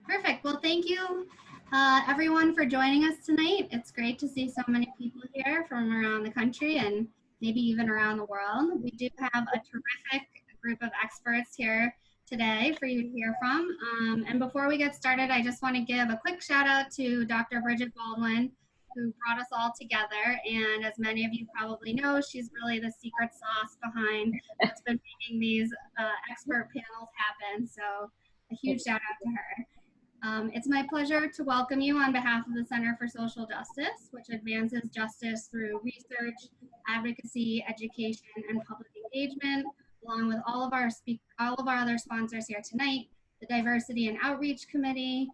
Perfect. Well, thank you, everyone, for joining us tonight. It's great to see so many people here from around the country and maybe even around the world. We do have a terrific group of experts here today for you to hear from. And before we get started, I just want to give a quick shout out to Dr. Bridget Baldwin, who brought us all together. And as many of you probably know, she's really the secret sauce behind what's been making these expert panels happen. So a huge shout out to her. It's my pleasure to welcome you on behalf of the Center for Social Justice, which advances justice through research, advocacy, education, and public engagement, along with all of our other sponsors here tonight, the Diversity and Outreach Committee,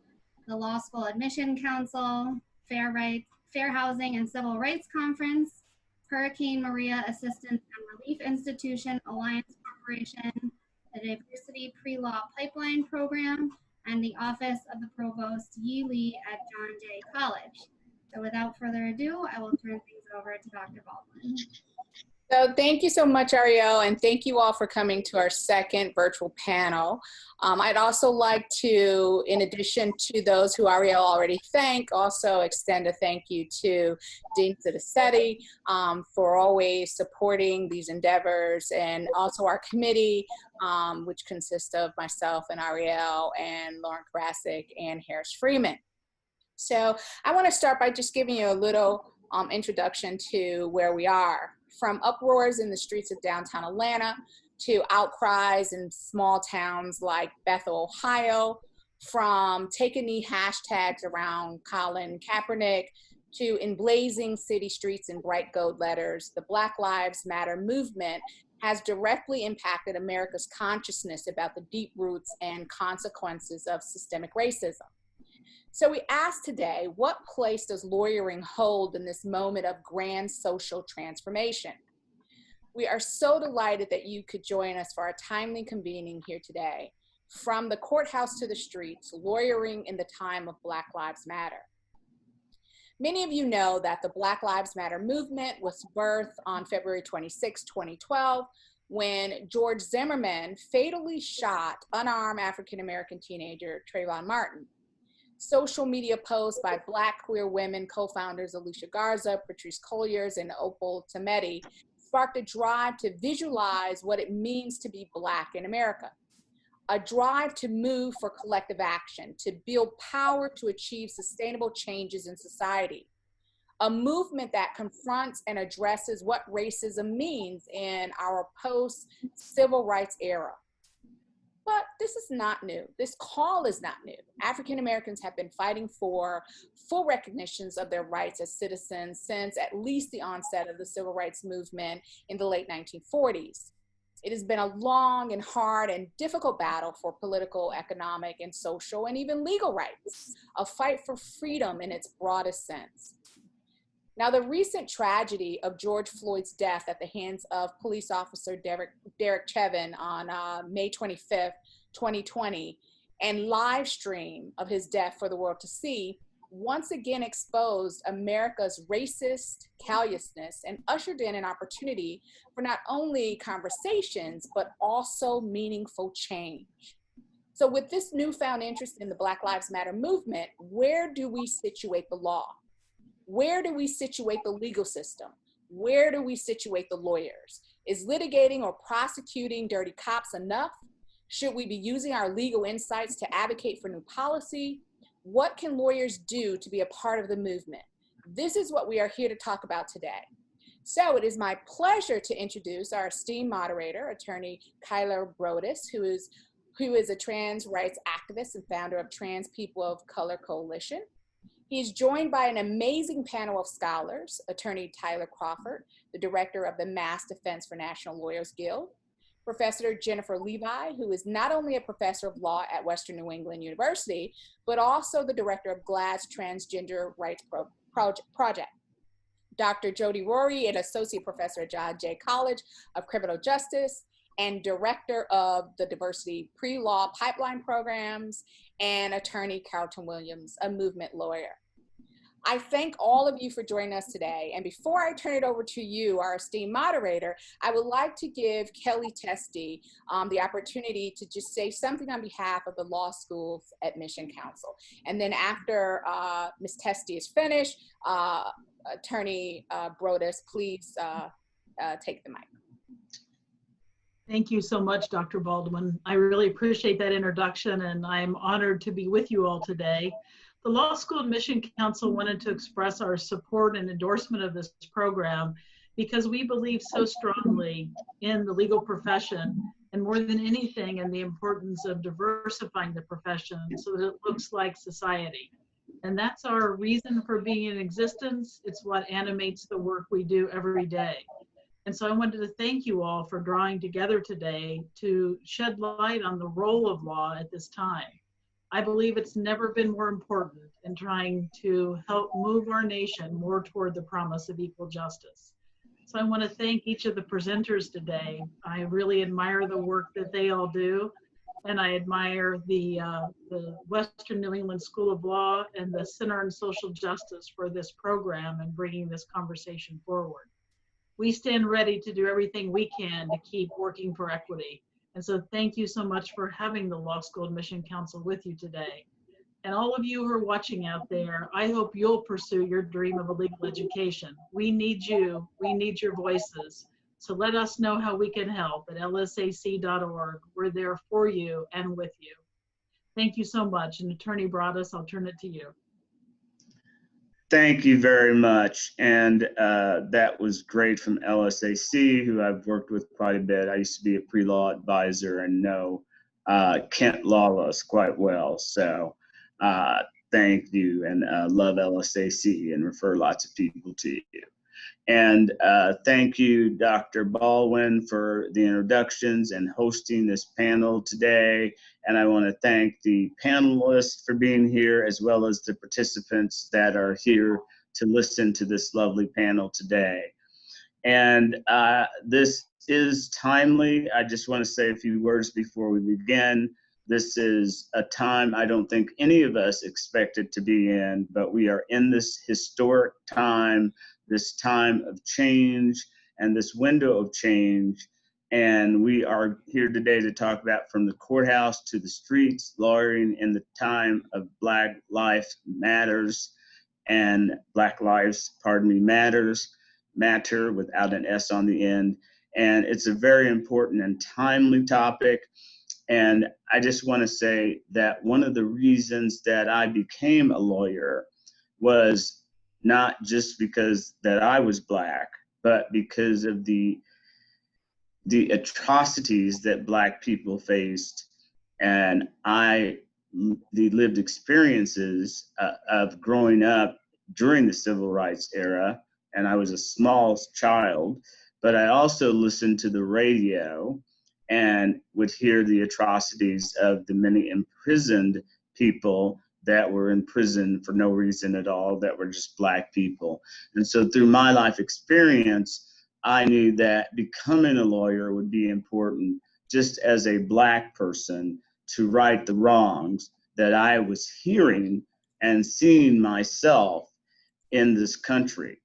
the Law School Admission Council, Fair Housing and Civil Rights Conference, Hurricane Maria Assistance and Relief Institution Alliance Corporation, the Diversity Pre-Law Pipeline Program, and the Office of the Provost Yi Lee at John Jay College. So without further ado, I will turn things over to Dr. Baldwin. So thank you so much, Ariel, and thank you all for coming to our second virtual panel. I'd also like to, in addition to those who Ariel already thanked, also extend a thank you to Dean Cidicetti for always supporting these endeavors, and also our committee, which consists of myself and Ariel and Lauren Karasik and Harris Freeman. So I want to start by just giving you a little introduction to where we are. From uproars in the streets of downtown Atlanta to outcries in small towns like Bethel, Ohio, from take a knee hashtags around Colin Kaepernick to emblazing city streets in bright gold letters, the Black Lives Matter movement has directly impacted America's consciousness about the deep roots and consequences of systemic racism. So we ask today, what place does lawyering hold in this moment of grand social transformation? We are so delighted that you could join us for our timely convening here today. From the courthouse to the streets, lawyering in the time of Black Lives Matter. Many of you know that the Black Lives Matter movement was birthed on February 26, 2012, when George Zimmerman fatally shot unarmed African-American teenager Trayvon Martin. Social media posts by Black queer women co-founders Alicia Garza, Patrice Colliers, and Opal Tometi sparked a drive to visualize what it means to be Black in America. A drive to move for collective action, to build power to achieve sustainable changes in society. A movement that confronts and addresses what racism means in our post-civil rights era. But this is not new. This call is not new. African Americans have been fighting for full recognitions of their rights as citizens since at least the onset of the civil rights movement in the late 1940s. It has been a long and hard and difficult battle for political, economic, and social, and even legal rights, a fight for freedom in its broadest sense. Now, the recent tragedy of George Floyd's death at the hands of police officer Derek Chauvin on May 25th, 2020, and live stream of his death for the world to see, once again exposed America's racist callousness and ushered in an opportunity for not only conversations, but also meaningful change. So with this newfound interest in the Black Lives Matter movement, where do we situate the law? Where do we situate the legal system? Where do we situate the lawyers? Is litigating or prosecuting dirty cops enough? Should we be using our legal insights to advocate for new policy? What can lawyers do to be a part of the movement? This is what we are here to talk about today. So it is my pleasure to introduce our esteemed moderator, attorney Kyler Brodus, who is a trans rights activist and founder of Trans People of Color Coalition. He is joined by an amazing panel of scholars, attorney Tyler Crawford, the director of the Mass Defense for National Lawyers Guild, Professor Jennifer Levi, who is not only a professor of law at Western New England University, but also the director of GLAAD's Transgender Rights Project. Dr. Jody Rory, an associate professor at John Jay College of Criminal Justice, and director of the Diversity Pre-Law Pipeline Programs, and attorney Carlton Williams, a movement lawyer. I thank all of you for joining us today. And before I turn it over to you, our esteemed moderator, I would like to give Kelly Testy the opportunity to just say something on behalf of the Law School's Admission Council. And then after Ms. Testy is finished, Attorney Brodus, please take the mic. Thank you so much, Dr. Baldwin. I really appreciate that introduction, and I'm honored to be with you all today. The Law School Admission Council wanted to express our support and endorsement of this program because we believe so strongly in the legal profession, and more than anything in the importance of diversifying the profession so that it looks like society. And that's our reason for being in existence. It's what animates the work we do every day. And so I wanted to thank you all for drawing together today to shed light on the role of law at this time. I believe it's never been more important in trying to help move our nation more toward the promise of equal justice. So I want to thank each of the presenters today. I really admire the work that they all do, and I admire the Western New England School of Law and the Center on Social Justice for this program and bringing this conversation forward. We stand ready to do everything we can to keep working for equity. And so thank you so much for having the Law School Admission Council with you today. And all of you who are watching out there, I hope you'll pursue your dream of a legal education. We need you, we need your voices. So let us know how we can help at lsac.org. We're there for you and with you. Thank you so much. And Attorney Brodus, I'll turn it to you. Thank you very much. And that was great from LSAC, who I've worked with quite a bit. I used to be a pre-law advisor and know Kent Lawless quite well. So thank you, and love LSAC and refer lots of people to you. And thank you, Dr. Baldwin, for the introductions and hosting this panel today. And I want to thank the panelists for being here, as well as the participants that are here to listen to this lovely panel today. And this is timely. I just want to say a few words before we begin. This is a time I don't think any of us expected to be in, but we are in this historic time, this time of change and this window of change. And we are here today to talk about from the courthouse to the streets, lawyering in the time of Black Lives Matters and Black Lives, matter without an S on the end. And it's a very important and timely topic. And I just want to say that one of the reasons that I became a lawyer was not just because that I was Black, but because of the atrocities that Black people faced, and the lived experiences of growing up during the civil rights era. And I was a small child, but I also listened to the radio and would hear the atrocities of the many imprisoned people that were in prison for no reason at all, that were just Black people. And so through my life experience, I knew that becoming a lawyer would be important, just as a Black person, to right the wrongs that I was hearing and seeing myself in this country.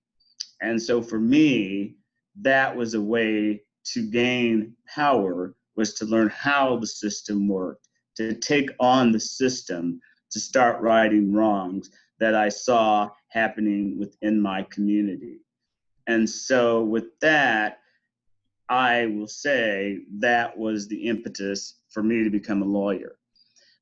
And so for me, that was a way to gain power, was to learn how the system worked, to take on the system, to start righting wrongs that I saw happening within my community. And so with that, I will say that was the impetus for me to become a lawyer.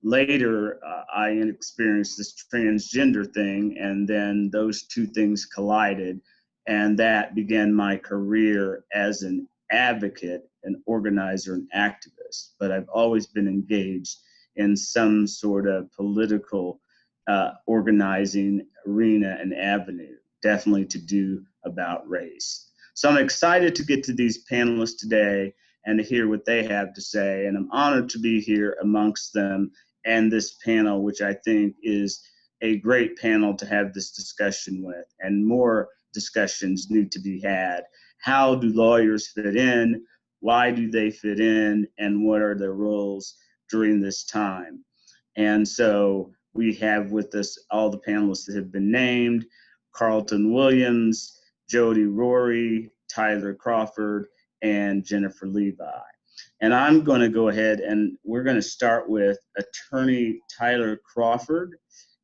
Later, I experienced this transgender thing, and then those two things collided, and that began my career as an advocate, an organizer, an activist. But I've always been engaged in some sort of political organizing arena and avenue, definitely to do about race. So I'm excited to get to these panelists today and to hear what they have to say. And I'm honored to be here amongst them and this panel, which I think is a great panel to have this discussion with, and more discussions need to be had. How do lawyers fit in? Why do they fit in? And what are their roles during this time? And so we have with us all the panelists that have been named. Carlton Williams, Jody Rory, Tyler Crawford, and Jennifer Levi. And I'm going to go ahead and we're going to start with Attorney Tyler Crawford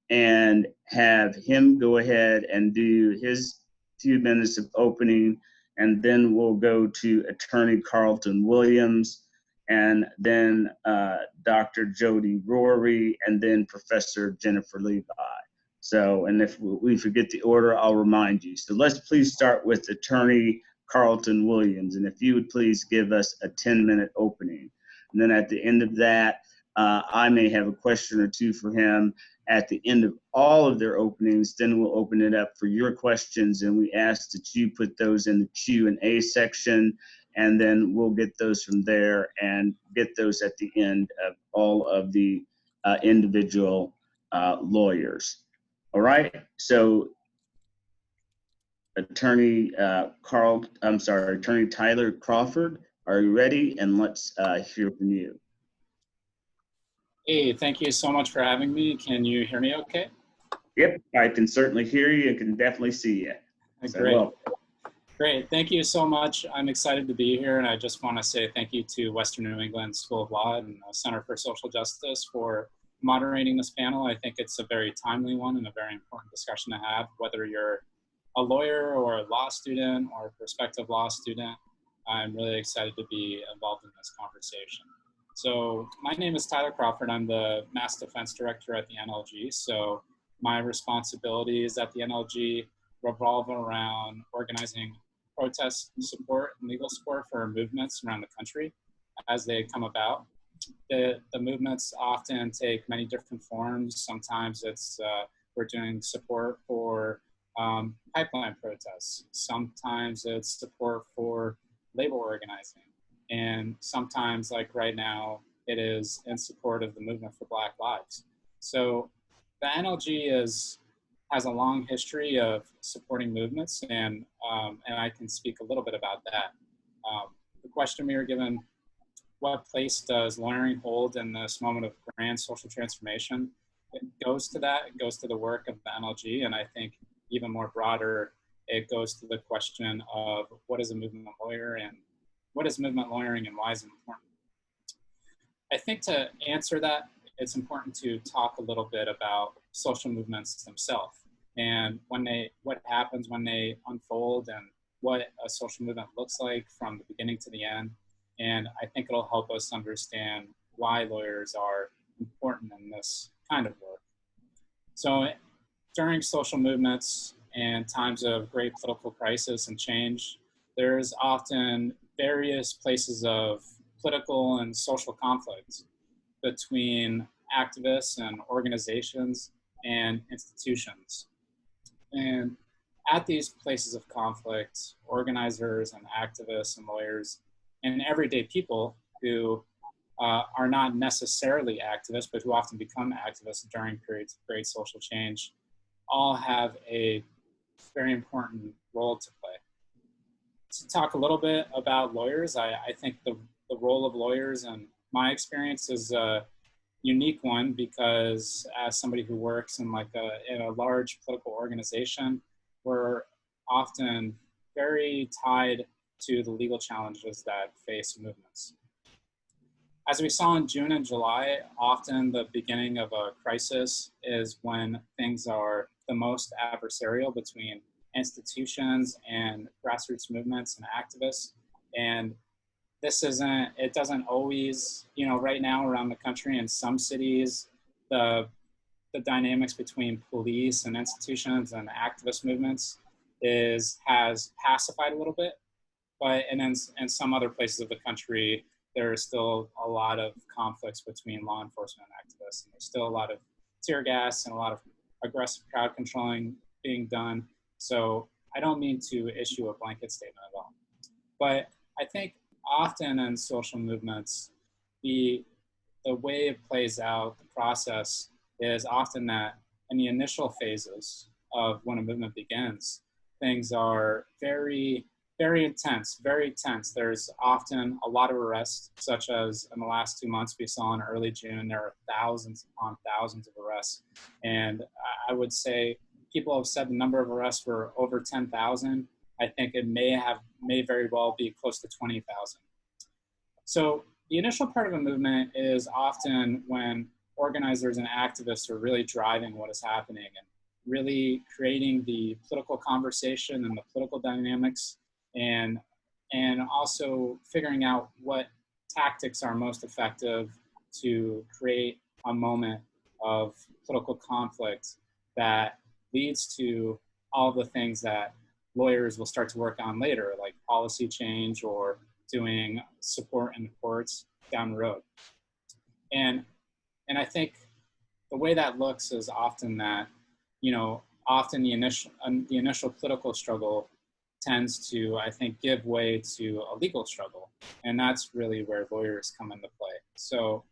and have him go ahead and do his few minutes of opening, and then we'll go to Attorney Carlton Williams, and then Dr. Jody Rory, and then Professor Jennifer Levi. So, and if we forget the order, I'll remind you. So let's please start with Attorney Carlton Williams, and if you would please give us a 10-minute opening. And then at the end of that, I may have a question or two for him. At the end of all of their openings, then we'll open it up for your questions, and we ask that you put those in the Q&A section, and then we'll get those from there and get those at the end of all of the individual lawyers. All right, so Attorney Attorney Tyler Crawford, are you ready? And let's hear from you. Hey, thank you so much for having me. Can you hear me okay? Yep, I can certainly hear you. I can definitely see you. Great. Well. Great. Thank you so much. I'm excited to be here, and I just want to say thank you to Western New England School of Law and the Center for Social Justice for moderating this panel. I think it's a very timely one and a very important discussion to have, whether you're a lawyer or a law student or a prospective law student. I'm really excited to be involved in this conversation. So my name is Tyler Crawford. I'm the Mass Defense Director at the NLG. So my responsibilities at the NLG revolve around organizing protest support and legal support for movements around the country as they come about. The movements often take many different forms. Sometimes it's we're doing support for pipeline protests. Sometimes it's support for labor organizing. And sometimes, like right now, it is in support of the movement for Black Lives. So the NLG has a long history of supporting movements, and I can speak a little bit about that. The question we were given, what place does lawyering hold in this moment of grand social transformation? It goes to that. It goes to the work of the NLG, and I think even more broader, it goes to the question of what is a movement lawyer and what is movement lawyering and why is it important? I think to answer that, it's important to talk a little bit about social movements themselves and what happens when they unfold and what a social movement looks like from the beginning to the end. And I think it'll help us understand why lawyers are important in this kind of work. So during social movements and times of great political crisis and change, there's often various places of political and social conflict between activists and organizations and institutions. And at these places of conflict, organizers and activists and lawyers and everyday people who are not necessarily activists, but who often become activists during periods of great social change, all have a very important role to play. To talk a little bit about lawyers, I think the role of lawyers in my experience is a unique one because as somebody who works in in a large political organization, we're often very tied to the legal challenges that face movements. As we saw in June and July, often the beginning of a crisis is when things are the most adversarial between institutions and grassroots movements and activists. And it doesn't always, right now around the country in some cities, the dynamics between police and institutions and activist movements has pacified a little bit. But in some other places of the country, there is still a lot of conflicts between law enforcement and activists. And there's still a lot of tear gas and a lot of aggressive crowd controlling being done. So I don't mean to issue a blanket statement at all. But I think often in social movements, the way it plays out, the process, is often that in the initial phases of when a movement begins, things are very, very intense, very tense. There's often a lot of arrests, such as in the last 2 months we saw in early June, there are thousands upon thousands of arrests. And I would say people have said the number of arrests were over 10,000. I think it may very well be close to 20,000. So the initial part of a movement is often when organizers and activists are really driving what is happening and really creating the political conversation and the political dynamics, and also figuring out what tactics are most effective to create a moment of political conflict that leads to all the things that lawyers will start to work on later, like policy change or doing support in the courts down the road. And I think the way that looks is often that, often the initial political struggle tends to, I think, give way to a legal struggle. And that's really where lawyers come into play. So,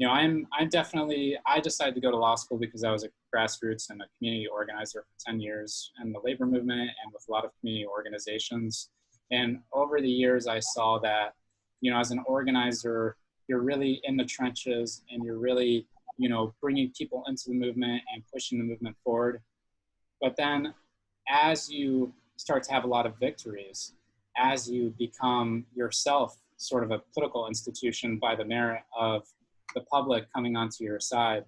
I decided to go to law school because I was a grassroots and a community organizer for 10 years in the labor movement and with a lot of community organizations. And over the years, I saw that, as an organizer, you're really in the trenches and you're really, bringing people into the movement and pushing the movement forward. But then as you start to have a lot of victories, as you become yourself sort of a political institution by the merit of the public coming onto your side,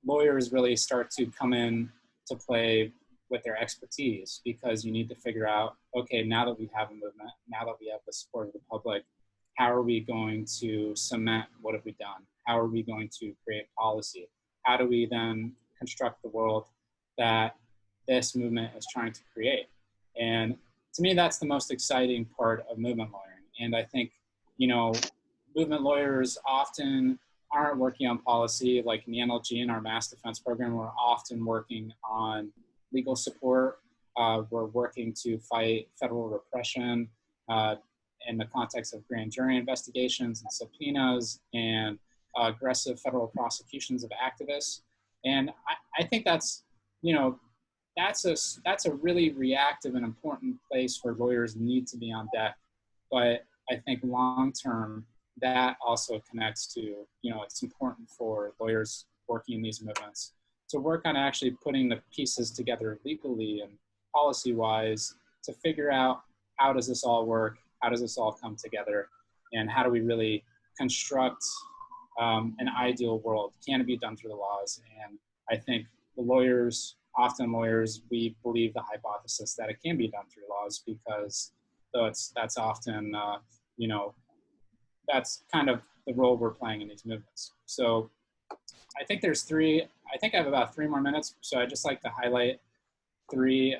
lawyers really start to come in to play with their expertise, because you need to figure out, okay, now that we have a movement, now that we have the support of the public, how are we going to cement what have we done? How are we going to create policy? How do we then construct the world that this movement is trying to create? And to me, that's the most exciting part of movement lawyering. And I think, movement lawyers often aren't working on policy. Like in the NLG, in our mass defense program, we're often working on legal support. We're working to fight federal repression in the context of grand jury investigations and subpoenas and aggressive federal prosecutions of activists. And I think that's, that's a really reactive and important place where lawyers need to be on deck. But I think long-term, that also connects to, it's important for lawyers working in these movements to work on actually putting the pieces together legally and policy-wise to figure out, how does this all work? How does this all come together? And how do we really construct an ideal world? Can it be done through the laws? And I think the lawyers, we believe the hypothesis that it can be done through laws, because that's often, that's kind of the role we're playing in these movements. So I think I have about 3 more minutes. So I'd just like to highlight 3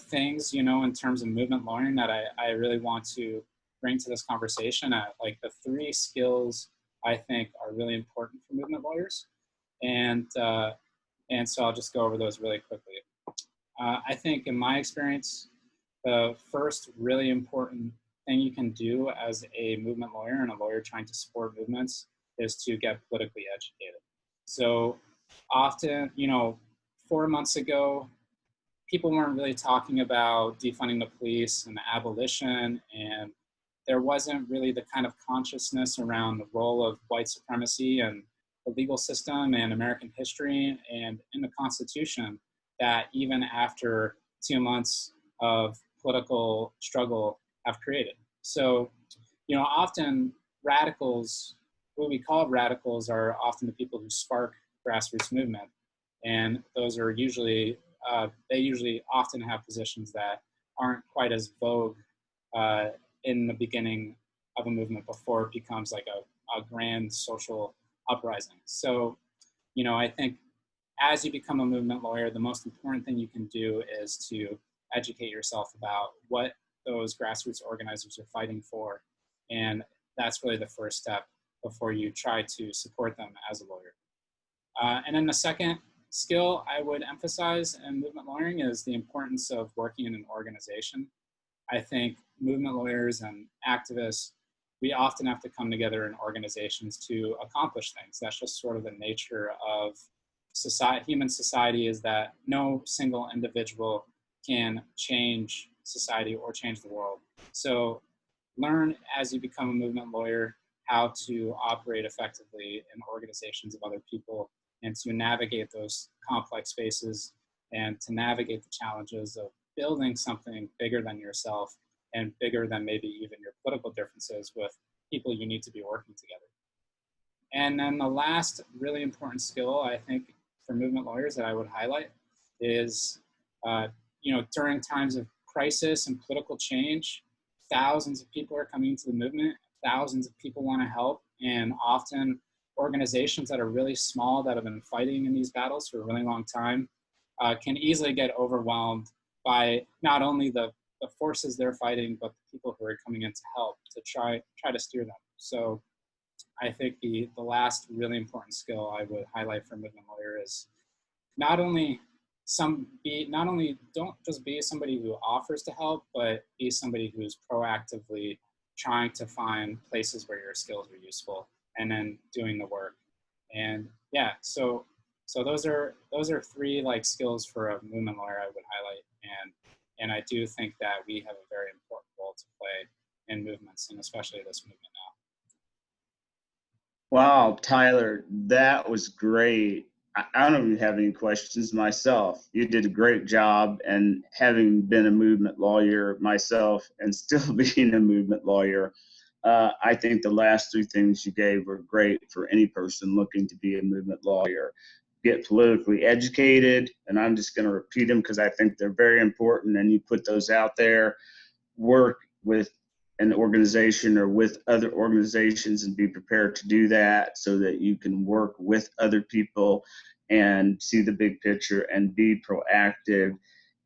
things, in terms of movement lawyering that I really want to bring to this conversation. Like the 3 skills I think are really important for movement lawyers. And so I'll just go over those really quickly. I think in my experience, the first really important thing you can do as a movement lawyer and a lawyer trying to support movements is to get politically educated. So often, 4 months ago, people weren't really talking about defunding the police and abolition, and there wasn't really the kind of consciousness around the role of white supremacy and the legal system and American history and in the Constitution that even after 2 months of political struggle have created. So, often radicals, what we call radicals, are often the people who spark grassroots movement. And those are usually, they usually often have positions that aren't quite as vogue in the beginning of a movement before it becomes like a grand social uprising. So, I think as you become a movement lawyer, the most important thing you can do is to educate yourself about what those grassroots organizers are fighting for. And that's really the first step before you try to support them as a lawyer. And then the second skill I would emphasize in movement lawyering is the importance of working in an organization. I think movement lawyers and activists, we often have to come together in organizations to accomplish things. That's just sort of the nature of society. Human society is that no single individual can change society or change the world. So learn as you become a movement lawyer how to operate effectively in organizations of other people and to navigate those complex spaces and to navigate the challenges of building something bigger than yourself and bigger than maybe even your political differences with people you need to be working together. And then the last really important skill, I think, for movement lawyers that I would highlight is, during times of crisis and political change, thousands of people are coming into the movement, thousands of people want to help, and often organizations that are really small that have been fighting in these battles for a really long time can easily get overwhelmed by not only the forces they're fighting, but the people who are coming in to help to try to steer them. So I think the last really important skill I would highlight for movement lawyer is don't just be somebody who offers to help, but be somebody who's proactively trying to find places where your skills are useful and then doing the work. And yeah, so those are three skills for a movement lawyer I would highlight. And I do think that we have a very important role to play in movements, and especially this movement now. Wow, Tyler, that was great. I don't even have any questions myself. You did a great job, and having been a movement lawyer myself and still being a movement lawyer, I think the last three things you gave were great for any person looking to be a movement lawyer. Get politically educated, and I'm just going to repeat them because I think they're very important, and you put those out there. Work with an organization or with other organizations and be prepared to do that so that you can work with other people and see the big picture and be proactive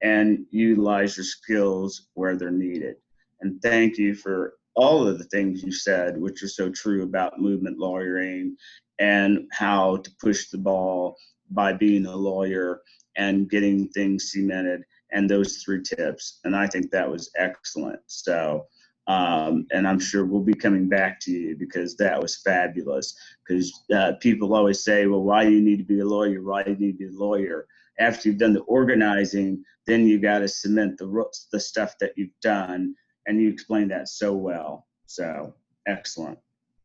and utilize your skills where they're needed. And thank you for all of the things you said, which are so true about movement lawyering and how to push the ball by being a lawyer and getting things cemented, and those three tips. And I think that was excellent. So, and I'm sure we'll be coming back to you because that was fabulous. Because people always say, well, why do you need to be a lawyer? Why do you need to be a lawyer? After you've done the organizing, then you got to cement the stuff that you've done. And you explained that so well. So excellent.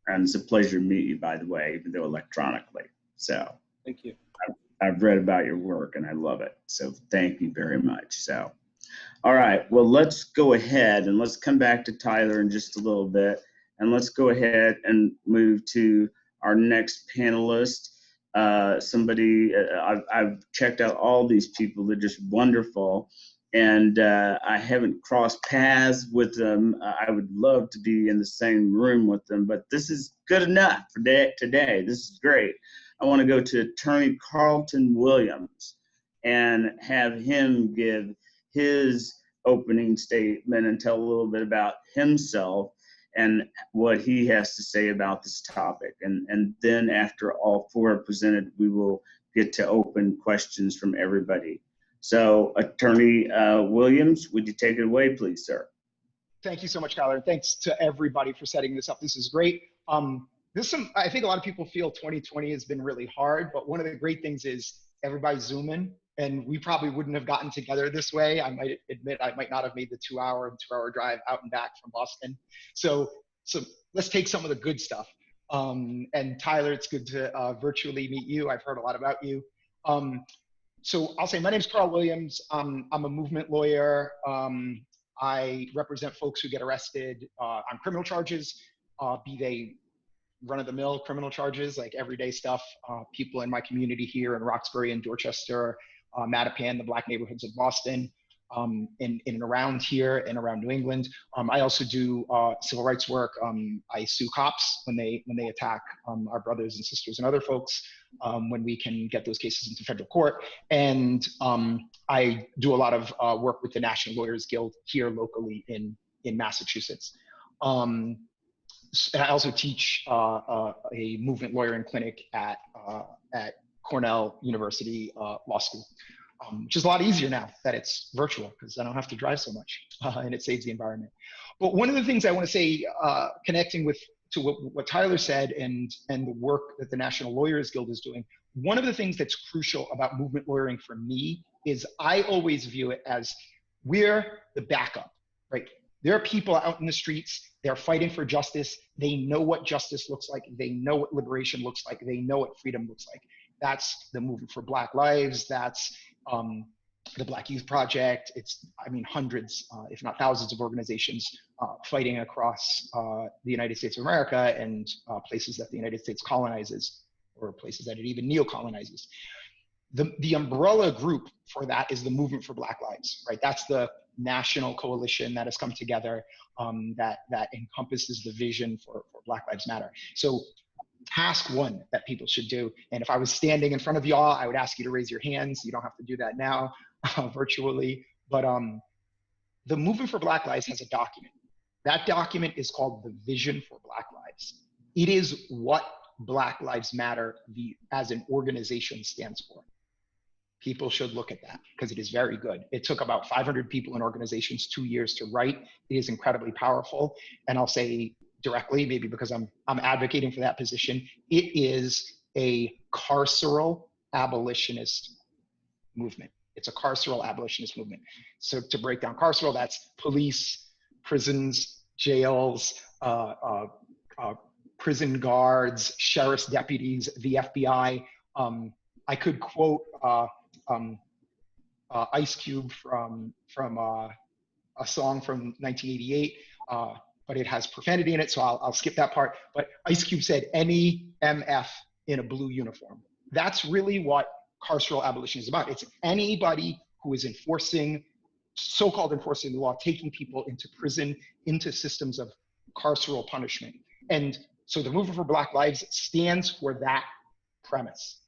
And it's a pleasure to meet you, by the way, even though electronically. So thank you. I've read about your work and I love it. So thank you very much. So, all right, well, let's go ahead and let's come back to Tyler in just a little bit. And let's go ahead and move to our next panelist. I've checked out all these people. They're just wonderful. And I haven't crossed paths with them. I would love to be in the same room with them, but this is good enough for today. This is great. I want to go to Attorney Carlton Williams and have him give his opening statement and tell a little bit about himself and what he has to say about this topic. And then after all four are presented, we will get to open questions from everybody. So Attorney Williams, would you take it away, please, sir? Thank you so much, Tyler. Thanks to everybody for setting this up. This is great. I think a lot of people feel 2020 has been really hard, but one of the great things is everybody's Zooming, and we probably wouldn't have gotten together this way. I might admit I might not have made the 2-hour drive out and back from Boston. So let's take some of the good stuff. And Tyler, it's good to virtually meet you. I've heard a lot about you. So I'll say my name's Carl Williams. I'm a movement lawyer. I represent folks who get arrested on criminal charges, be they run-of-the-mill criminal charges, like everyday stuff. People in my community here in Roxbury and Dorchester, Mattapan, the black neighborhoods of Boston, in and around here and around New England. I also do civil rights work. I sue cops when they attack our brothers and sisters and other folks, when we can get those cases into federal court. And I do a lot of work with the National Lawyers Guild here locally in Massachusetts. And I also teach a movement lawyering clinic at Cornell University Law School, which is a lot easier now that it's virtual because I don't have to drive so much, and it saves the environment. But one of the things I want to say, connecting to what Tyler said and the work that the National Lawyers Guild is doing, one of the things that's crucial about movement lawyering for me is I always view it as we're the backup, right? There are people out in the streets, they're fighting for justice. They know what justice looks like. They know what liberation looks like. They know what freedom looks like. That's the Movement for Black Lives. That's the Black Youth Project. It's, I mean, hundreds, if not thousands of organizations fighting across the United States of America and places that the United States colonizes, or places that it even neo-colonizes. The umbrella group for that is the Movement for Black Lives, right? That's the national coalition that has come together that encompasses the vision for Black Lives Matter. So task one that people should do, and if I was standing in front of y'all, I would ask you to raise your hands. You don't have to do that now virtually, but the Movement for Black Lives has a document. That document is called the Vision for Black Lives. It is what Black Lives Matter as an organization stands for. People should look at that because it is very good. It took about 500 people and organizations 2 years to write. It is incredibly powerful. And I'll say directly, maybe because I'm advocating for that position, it is a carceral abolitionist movement. It's a carceral abolitionist movement. So to break down carceral, that's police, prisons, jails, prison guards, sheriff's deputies, the FBI. I could quote Ice Cube from a song from 1988, but it has profanity in it, so I'll skip that part. But Ice Cube said, "Any MF in a blue uniform." That's really what carceral abolition is about. It's anybody who is so-called enforcing the law, taking people into prison, into systems of carceral punishment. And so the Movement for Black Lives stands for that premise.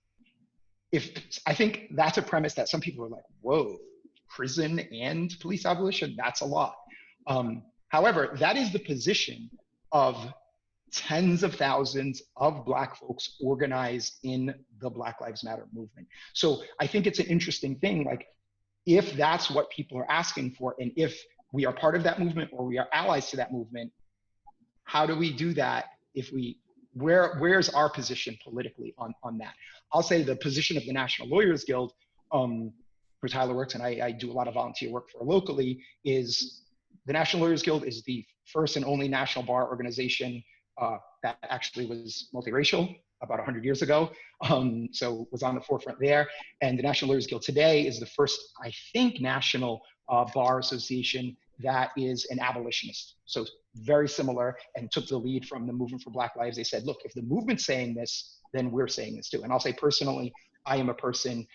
I think that's a premise that some people are like, whoa, prison and police abolition, that's a lot. However, that is the position of tens of thousands of Black folks organized in the Black Lives Matter movement. So I think it's an interesting thing, like if that's what people are asking for, and if we are part of that movement or we are allies to that movement, how do we do that? Where's our position politically on that? I'll say the position of the National Lawyers Guild, where Tyler works, and I do a lot of volunteer work for locally, is the National Lawyers Guild is the first and only national bar organization that actually was multiracial about 100 years ago. So was on the forefront there. And the National Lawyers Guild today is the first, I think, national bar association that is an abolitionist. So very similar, and took the lead from the Movement for Black Lives. They said, look, if the movement's saying this, then we're saying this too. And I'll say personally, I am a person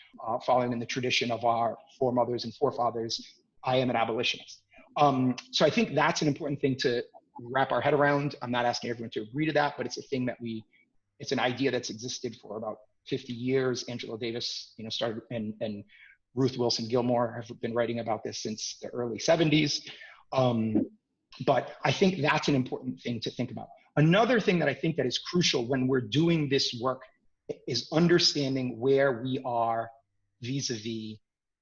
following in the tradition of our foremothers and forefathers. I am an abolitionist. So I think that's an important thing to wrap our head around. I'm not asking everyone to agree to that, but it's a thing that it's an idea that's existed for about 50 years. Angela Davis, started, and Ruth Wilson Gilmore have been writing about this since the early 70s. But I think that's an important thing to think about. Another thing that I think that is crucial when we're doing this work is understanding where we are vis-a-vis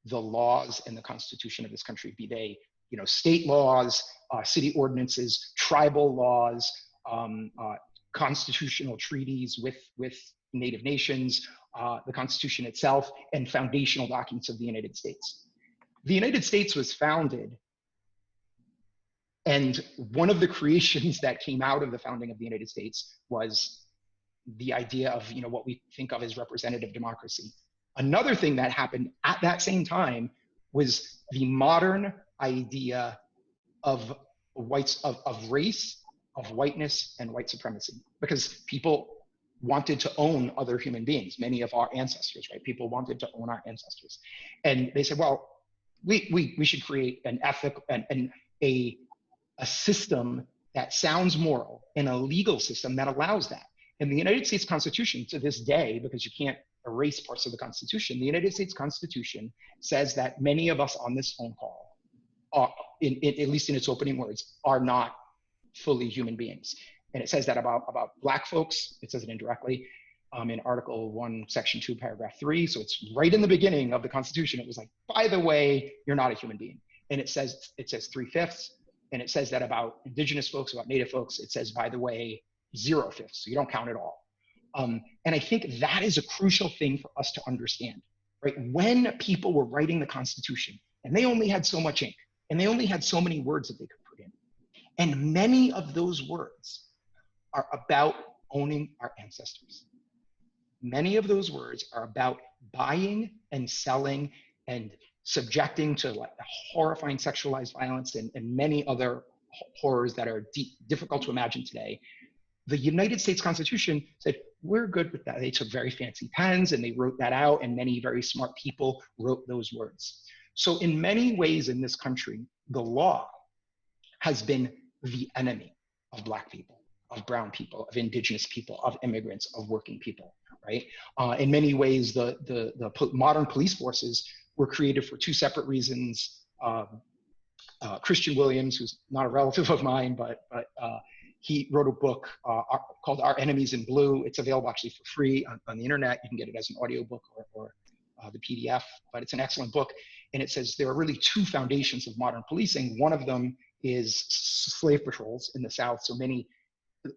the laws and the Constitution of this country, be they state laws, city ordinances, tribal laws, constitutional treaties with Native nations, the Constitution itself, and foundational documents of the United States. The United States was founded, and one of the creations that came out of the founding of the United States was the idea of what we think of as representative democracy. Another thing that happened at that same time was the modern idea of race, of whiteness, and white supremacy, because people wanted to own other human beings, many of our ancestors, right? People wanted to own our ancestors. And they said, well, we should create an ethic and a system that sounds moral, and a legal system that allows that. And the United States Constitution to this day, because you can't erase parts of the Constitution, the United States Constitution says that many of us on this phone call, at least in its opening words, are not fully human beings. And it says that about Black folks. It says it indirectly in Article 1, Section 2, Paragraph 3. So it's right in the beginning of the Constitution. It was like, by the way, you're not a human being. And it says 3/5. And it says that about Indigenous folks, about Native folks, it says, by the way, 0/5. So you don't count at all. And I think that is a crucial thing for us to understand, right? When people were writing the Constitution, and they only had so much ink, and they only had so many words that they could put in. And many of those words are about owning our ancestors. many of those words are about buying and selling and subjecting to like horrifying sexualized violence and many other horrors that are difficult to imagine today. The United States Constitution said, we're good with that. They took very fancy pens and they wrote that out, and many very smart people wrote those words. So in many ways in this country, the law has been the enemy of Black people, of brown people, of indigenous people, of immigrants, of working people, right? In many ways, the modern police forces were created for two separate reasons. Christian Williams, who's not a relative of mine, but he wrote a book called Our Enemies in Blue. It's available actually for free on the internet. You can get it as an audiobook or the PDF, but it's an excellent book. And it says there are really two foundations of modern policing. One of them is slave patrols in the South. So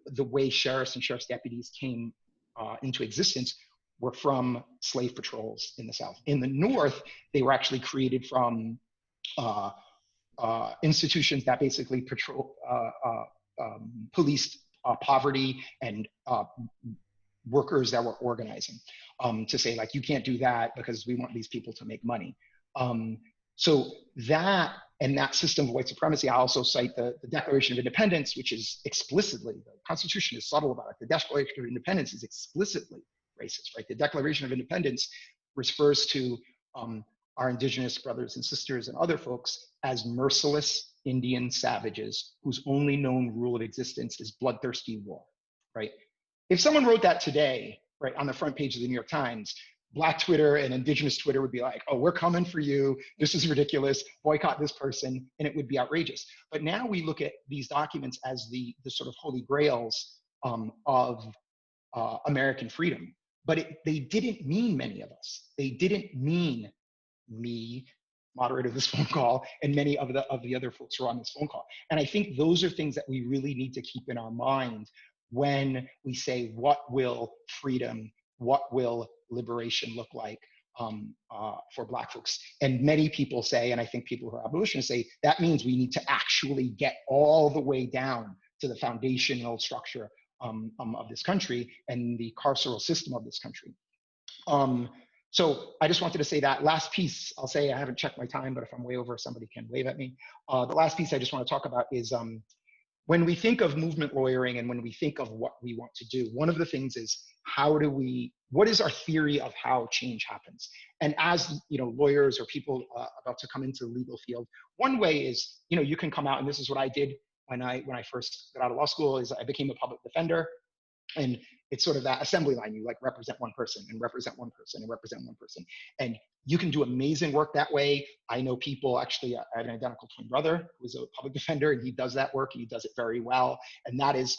the way sheriffs and sheriff's deputies came into existence were from slave patrols in the South. In the North, they were actually created from institutions that basically policed poverty and workers that were organizing to say, like, you can't do that because we want these people to make money. So that and that system of white supremacy, I also cite the Declaration of Independence, which is explicitly, the Constitution is subtle about it. The Declaration of Independence is explicitly racist, right? The Declaration of Independence refers to our indigenous brothers and sisters and other folks as merciless Indian savages whose only known rule of existence is bloodthirsty war, right? If someone wrote that today, right, on the front page of the New York Times, Black Twitter and indigenous Twitter would be like, oh, we're coming for you. This is ridiculous. Boycott this person. And it would be outrageous. But now we look at these documents as the sort of holy grails of American freedom. But they didn't mean many of us. They didn't mean me, moderator of this phone call, and many of the other folks who are on this phone call. And I think those are things that we really need to keep in our mind when we say, what will freedom, what will liberation look like for Black folks? And many people say, and I think people who are abolitionists say, that means we need to actually get all the way down to the foundational structure of this country and the carceral system of this country. So I just wanted to say that last piece. I'll say I haven't checked my time, but if I'm way over, somebody can wave at me. The last piece I just want to talk about is when we think of movement lawyering and when we think of what we want to do, one of the things is what is our theory of how change happens? And as lawyers or people about to come into the legal field, one way is, you can come out, and this is what I did when I first got out of law school, is I became a public defender. And it's sort of that assembly line. You like represent one person and represent one person and represent one person. And you can do amazing work that way. I know people, actually, I have an identical twin brother who is a public defender, and he does that work and he does it very well. And that is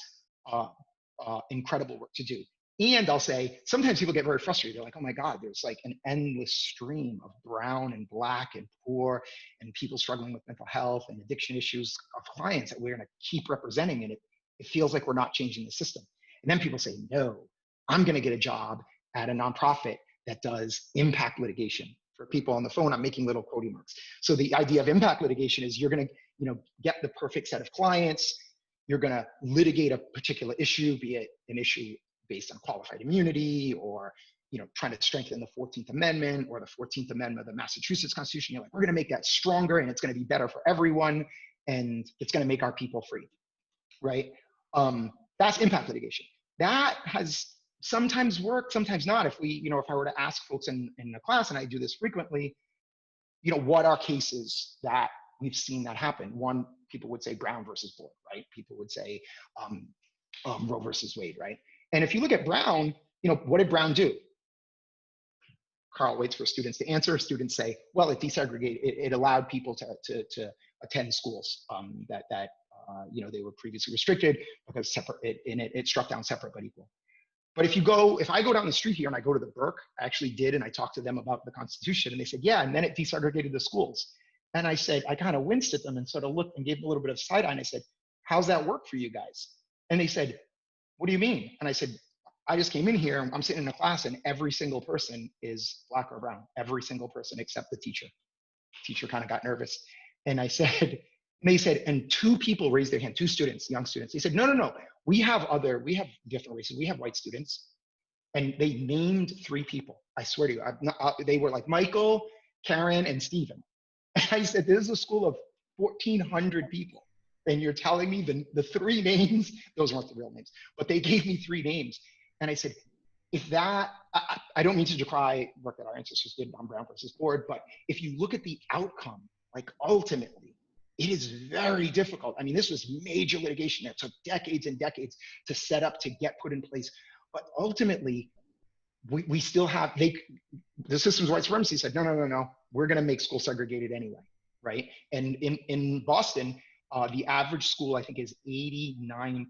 incredible work to do. And I'll say, sometimes people get very frustrated. They're like, oh my God, there's like an endless stream of brown and Black and poor and people struggling with mental health and addiction issues of clients that we're gonna keep representing. And it feels like we're not changing the system. And then people say, no, I'm going to get a job at a nonprofit that does impact litigation. For people on the phone, I'm making little quote marks. So the idea of impact litigation is you're going to get the perfect set of clients. You're going to litigate a particular issue, be it an issue based on qualified immunity or trying to strengthen the 14th Amendment or the 14th Amendment of the Massachusetts Constitution. You're like, we're going to make that stronger and it's going to be better for everyone and it's going to make our people free, right? That's impact litigation. That has sometimes worked, sometimes not. If I were to ask folks in a class, and I do this frequently, what are cases that we've seen that happen? One, people would say Brown versus Boyd, right? People would say Roe versus Wade, right? And if you look at Brown, what did Brown do? Carl waits for students to answer. Students say, well, it desegregated, it allowed people to attend schools that they were previously restricted because it struck down separate but equal. But if I go down the street here and I go to the Burke, I actually did, and I talked to them about the Constitution, and they said, yeah, and then it desegregated the schools. And I said, I kind of winced at them and sort of looked and gave them a little bit of side eye, and I said, how's that work for you guys? And they said, what do you mean? And I said, I just came in here, I'm sitting in a class, and every single person is Black or brown, every single person except the teacher. The teacher kind of got nervous. And I said, and they said, and two people raised their hand, two students, young students. They said, no, we have different races. We have white students. And they named 3 people. I swear to you, they were like Michael, Karen, and Stephen. And I said, this is a school of 1,400 people. And you're telling me the 3 names, those weren't the real names, but they gave me 3 names. And I said, if that, I don't mean to decry work that our ancestors did on Brown versus Board, but if you look at the outcome, like ultimately, it is very difficult. I mean, this was major litigation that took decades and decades to set up, to get put in place. But ultimately, we still have, the systems rights supremacy said, no, we're gonna make school segregated anyway, right? And in Boston, the average school, I think, is 89%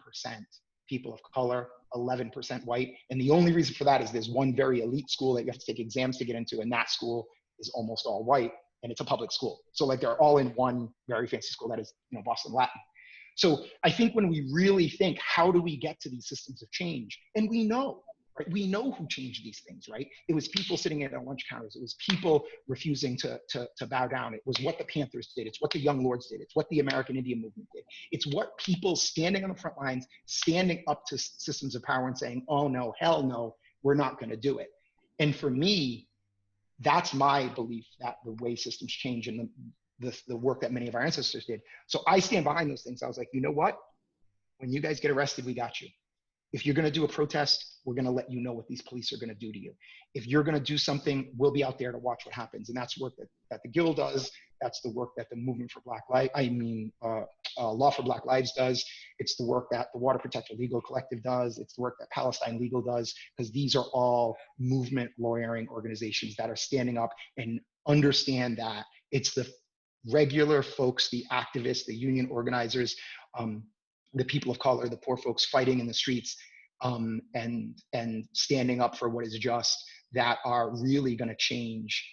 people of color, 11% white. And the only reason for that is there's one very elite school that you have to take exams to get into, and that school is almost all white, and it's a public school. So like they're all in one very fancy school that is, Boston Latin. So I think when we really think, how do we get to these systems of change? And we know, right? We know who changed these things, right? It was people sitting at our lunch counters. It was people refusing to bow down. It was what the Panthers did. It's what the Young Lords did. It's what the American Indian movement did. It's what people standing on the front lines, standing up to systems of power and saying, oh no, hell no, we're not gonna do it. And for me, that's my belief, that the way systems change and the work that many of our ancestors did. So I stand behind those things. I was like, you know what? When you guys get arrested, we got you. If you're going to do a protest, we're going to let you know what these police are going to do to you. If you're going to do something, we'll be out there to watch what happens. And that's work that the Guild does. That's the work that the Movement for Black Lives, Law for Black Lives does. It's the work that the Water Protector Legal Collective does. It's the work that Palestine Legal does, because these are all movement lawyering organizations that are standing up and understand that it's the regular folks, the activists, the union organizers, the people of color, the poor folks fighting in the streets, and standing up for what is just, that are really going to change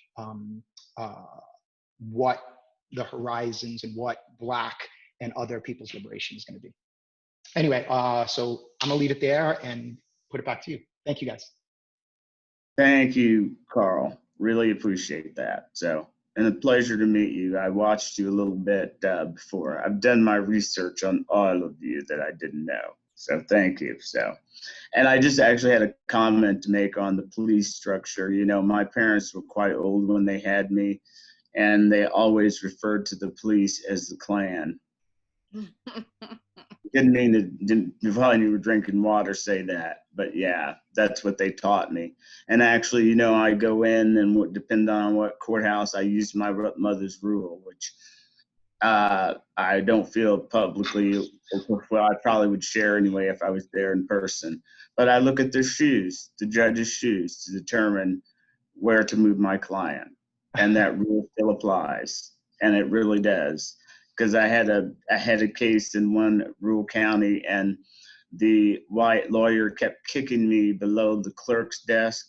what the horizons and what Black and other people's liberation is going to be. Anyway, so I'm gonna leave it there and put it back to you. Thank you, guys. Thank you, Carl. Really appreciate that. So, and a pleasure to meet you. I watched you a little bit before. I've done my research on all of you that I didn't know. So thank you. So, and I just actually had a comment to make on the police structure. My parents were quite old when they had me, and they always referred to the police as the Klan. Didn't mean to, while you were drinking water, say that, but yeah, that's what they taught me. And actually, I go in and depending on what courthouse, I use my mother's rule, which I don't feel publicly, well, I probably would share anyway if I was there in person. But I look at their shoes, the judge's shoes, to determine where to move my client. And that rule still applies, and it really does. Because I had a case in one rural county, and the white lawyer kept kicking me below the clerk's desk,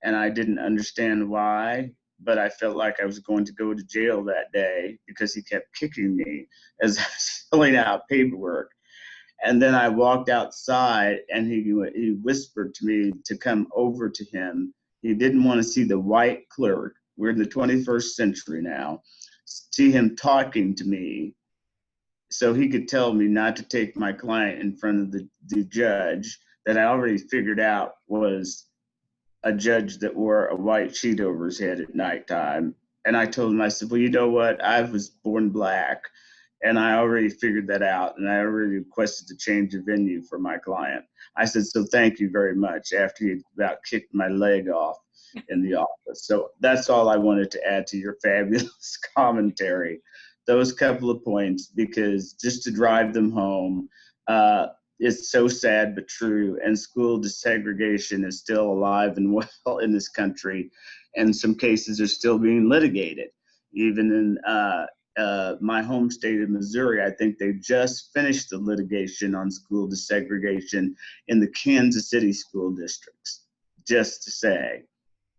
and I didn't understand why, but I felt like I was going to go to jail that day because he kept kicking me as I was filling out paperwork. And then I walked outside, and he whispered to me to come over to him. He didn't want to see the white clerk. We're in the 21st century now. See him talking to me so he could tell me not to take my client in front of the judge that I already figured out was a judge that wore a white sheet over his head at nighttime. And I told him, I said, well, you know what? I was born Black, and I already figured that out, and I already requested to change the venue for my client. I said, so thank you very much, after he about kicked my leg off in the office. So that's all I wanted to add to your fabulous commentary. Those couple of points, because just to drive them home, it's so sad but true. And school desegregation is still alive and well in this country, and some cases are still being litigated. Even in my home state of Missouri, I think they just finished the litigation on school desegregation in the Kansas City school districts, just to say.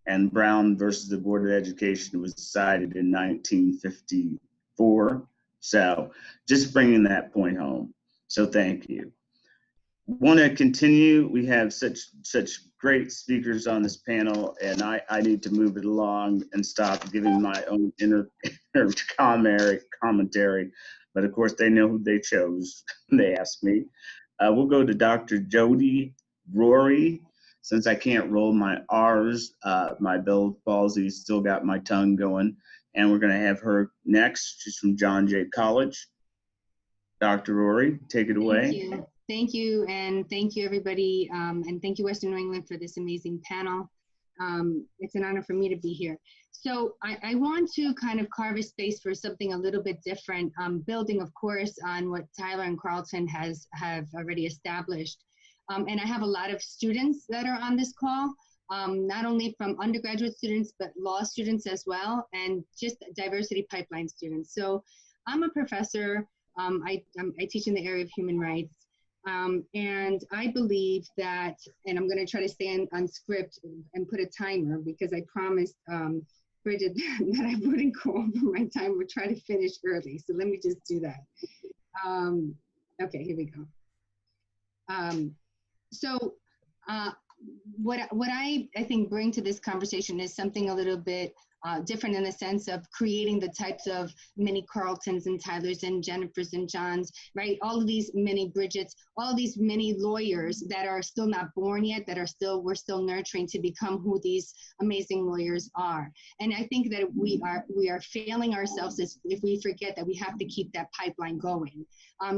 And Brown versus the Board of Education was decided in 1954. So just bringing that point home. So thank you. Want to continue? We have such great speakers on this panel, and I need to move it along and stop giving my own inner commentary. But of course, they know who they chose. They asked me. We'll go to Dr. Jody Rory. since I can't roll my R's, my Bell's palsy still got my tongue going. And we're going to have her next. She's from John Jay College. Dr. Rory, take it away. Thank you. Thank you, and thank you, everybody, and thank you, Western New England, for this amazing panel. It's an honor for me to be here. So I want to kind of carve a space for something a little bit different, building, of course, on what Tyler and Carlton have already established. And I have a lot of students that are on this call, not only from undergraduate students, but law students as well, and just diversity pipeline students. So I'm a professor. I teach in the area of human rights. And I believe that, and I'm going to try to stay on script and put a timer, because I promised Bridget that I wouldn't go over my time. We'll try to finish early. So let me just do that. Okay, here we go. What I think bring to this conversation is something a little bit different, in the sense of creating the types of mini Carltons and Tylers and Jennifers and Johns, right? All of these mini Bridgets, all of these mini lawyers that are still not born yet, that we're still nurturing to become who these amazing lawyers are. And I think that we are failing ourselves if we forget that we have to keep that pipeline going.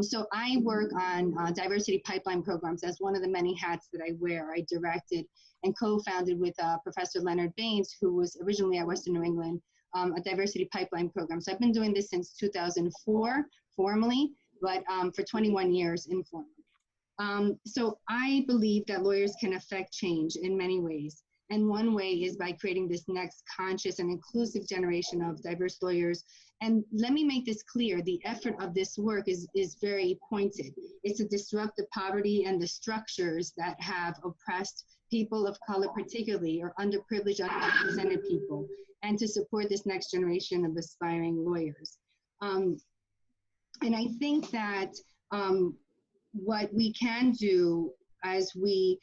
So I work on diversity pipeline programs as one of the many hats that I wear. I directed and co-founded with Professor Leonard Baines, who was originally at Western New England, a diversity pipeline program. So I've been doing this since 2004 formally, but for 21 years informally. So I believe that lawyers can affect change in many ways. And one way is by creating this next conscious and inclusive generation of diverse lawyers. And let me make this clear, the effort of this work is very pointed. It's to disrupt the poverty and the structures that have oppressed people of color particularly, or underprivileged, underrepresented people, and to support this next generation of aspiring lawyers. And I think that what we can do as what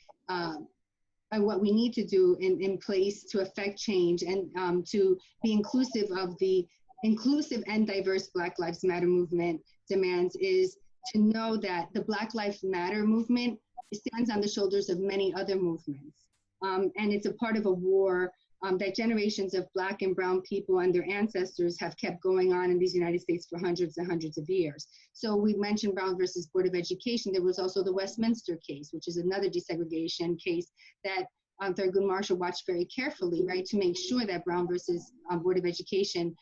we need to do in place to affect change and to be inclusive of the inclusive and diverse Black Lives Matter movement demands is to know that the Black Lives Matter movement stands on the shoulders of many other movements. And it's a part of a war that generations of Black and brown people and their ancestors have kept going on in these United States for hundreds and hundreds of years. So we mentioned Brown versus Board of Education. There was also the Westminster case, which is another desegregation case that Thurgood Marshall watched very carefully, right, to make sure that Brown versus Board of Education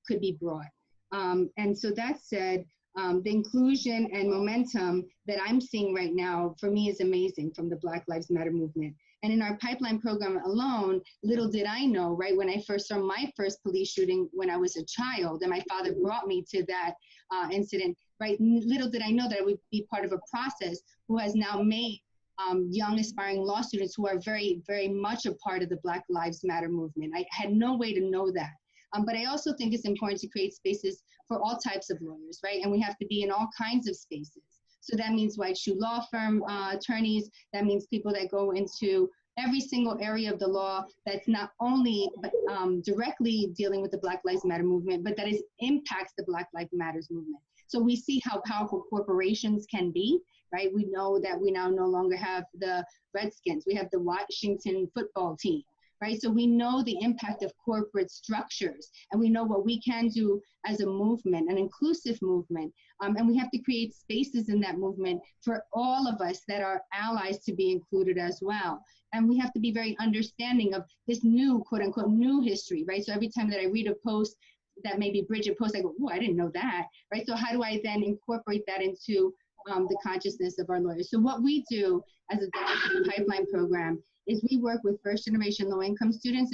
could be brought. And so that said, the inclusion and momentum that I'm seeing right now, for me, is amazing from the Black Lives Matter movement. And in our pipeline program alone, little did I know, right, when I first saw my first police shooting when I was a child, and my father brought me to that incident, right, little did I know that I would be part of a process who has now made young aspiring law students who are very, very much a part of the Black Lives Matter movement. I had no way to know that. But I also think it's important to create spaces for all types of lawyers, right? And we have to be in all kinds of spaces. So that means white shoe law firm attorneys, that means people that go into every single area of the law that's not only directly dealing with the Black Lives Matter movement, but that impacts the Black Lives Matters movement. So we see how powerful corporations can be, right? We know that we now no longer have the Redskins, we have the Washington football team. Right? So we know the impact of corporate structures, and we know what we can do as a movement, an inclusive movement. And we have to create spaces in that movement for all of us that are allies to be included as well. And we have to be very understanding of this new, quote unquote, new history, right? So every time that I read a post that maybe Bridget posts, I go, oh, I didn't know that, right? So how do I then incorporate that into the consciousness of our lawyers? So what we do as a diversity pipeline program is we work with first-generation low-income students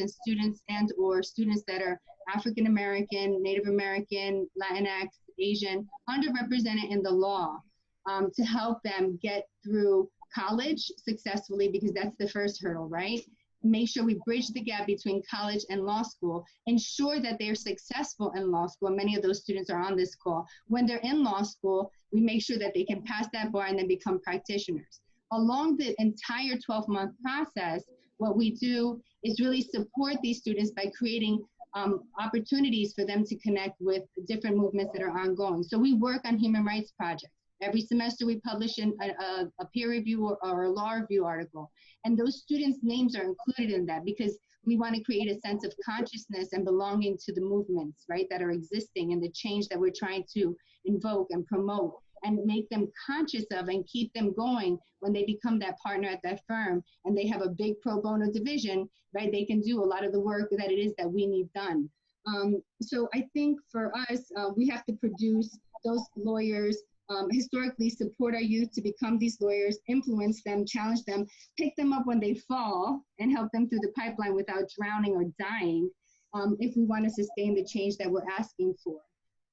and or students that are African American, Native American, Latinx, Asian, underrepresented in the law, to help them get through college successfully, because that's the first hurdle, right? Make sure we bridge the gap between college and law school, ensure that they're successful in law school. Many of those students are on this call. When they're in law school, we make sure that they can pass that bar and then become practitioners. Along the entire 12-month process, what we do is really support these students by creating opportunities for them to connect with different movements that are ongoing. So we work on human rights projects, Every semester we publish a peer review or a law review article. And those students' names are included in that because we want to create a sense of consciousness and belonging to the movements, right, that are existing and the change that we're trying to invoke and promote, and make them conscious of and keep them going when they become that partner at that firm and they have a big pro bono division, right? They can do a lot of the work that it is that we need done. So I think for us, we have to produce those lawyers, historically support our youth to become these lawyers, influence them, challenge them, pick them up when they fall, and help them through the pipeline without drowning or dying, if we want to sustain the change that we're asking for.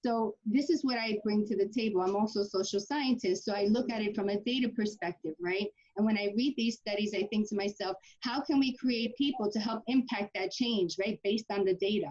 So this is what I bring to the table. I'm also a social scientist, so I look at it from a data perspective, right? And when I read these studies, I think to myself, how can we create people to help impact that change, right, based on the data?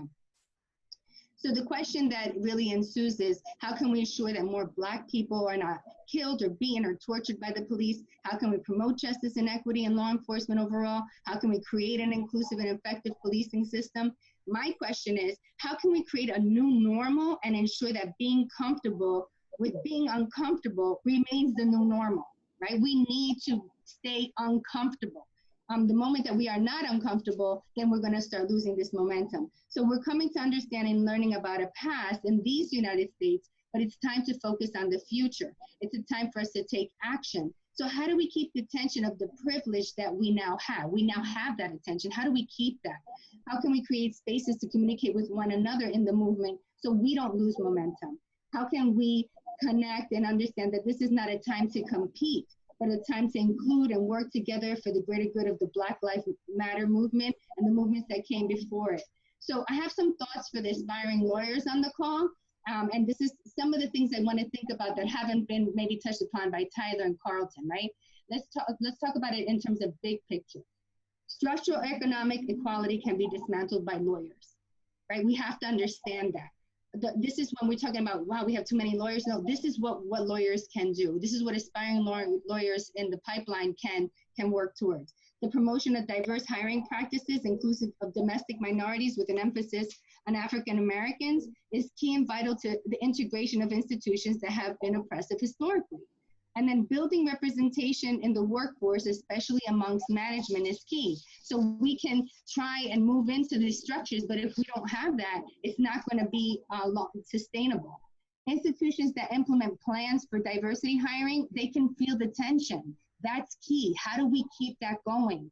So the question that really ensues is, how can we ensure that more Black people are not killed or beaten or tortured by the police? How can we promote justice and equity in law enforcement overall? How can we create an inclusive and effective policing system? My question is, how can we create a new normal and ensure that being comfortable with being uncomfortable remains the new normal, right? We need to stay uncomfortable. The moment that we are not uncomfortable, then we're going to start losing this momentum. So we're coming to understand and learning about a past in these United States, but it's time to focus on the future. It's a time for us to take action. So how do we keep the attention of the privilege that we now have? We now have that attention. How do we keep that? How can we create spaces to communicate with one another in the movement so we don't lose momentum? How can we connect and understand that this is not a time to compete, but a time to include and work together for the greater good of the Black Lives Matter movement and the movements that came before it. So I have some thoughts for the aspiring lawyers on the call. And this is some of the things I want to think about that haven't been maybe touched upon by Tyler and Carlton, right? Let's talk about it in terms of big picture. Structural economic equality can be dismantled by lawyers, right? We have to understand that. This is when we're talking about, wow, we have too many lawyers. No, this is what lawyers can do. This is what aspiring lawyers in the pipeline can work towards. The promotion of diverse hiring practices, inclusive of domestic minorities with an emphasis on African Americans, is key and vital to the integration of institutions that have been oppressive historically. And then building representation in the workforce, especially amongst management, is key. So we can try and move into these structures, but if we don't have that, it's not going to be sustainable. Institutions that implement plans for diversity hiring, they can feel the tension. That's key. How do we keep that going?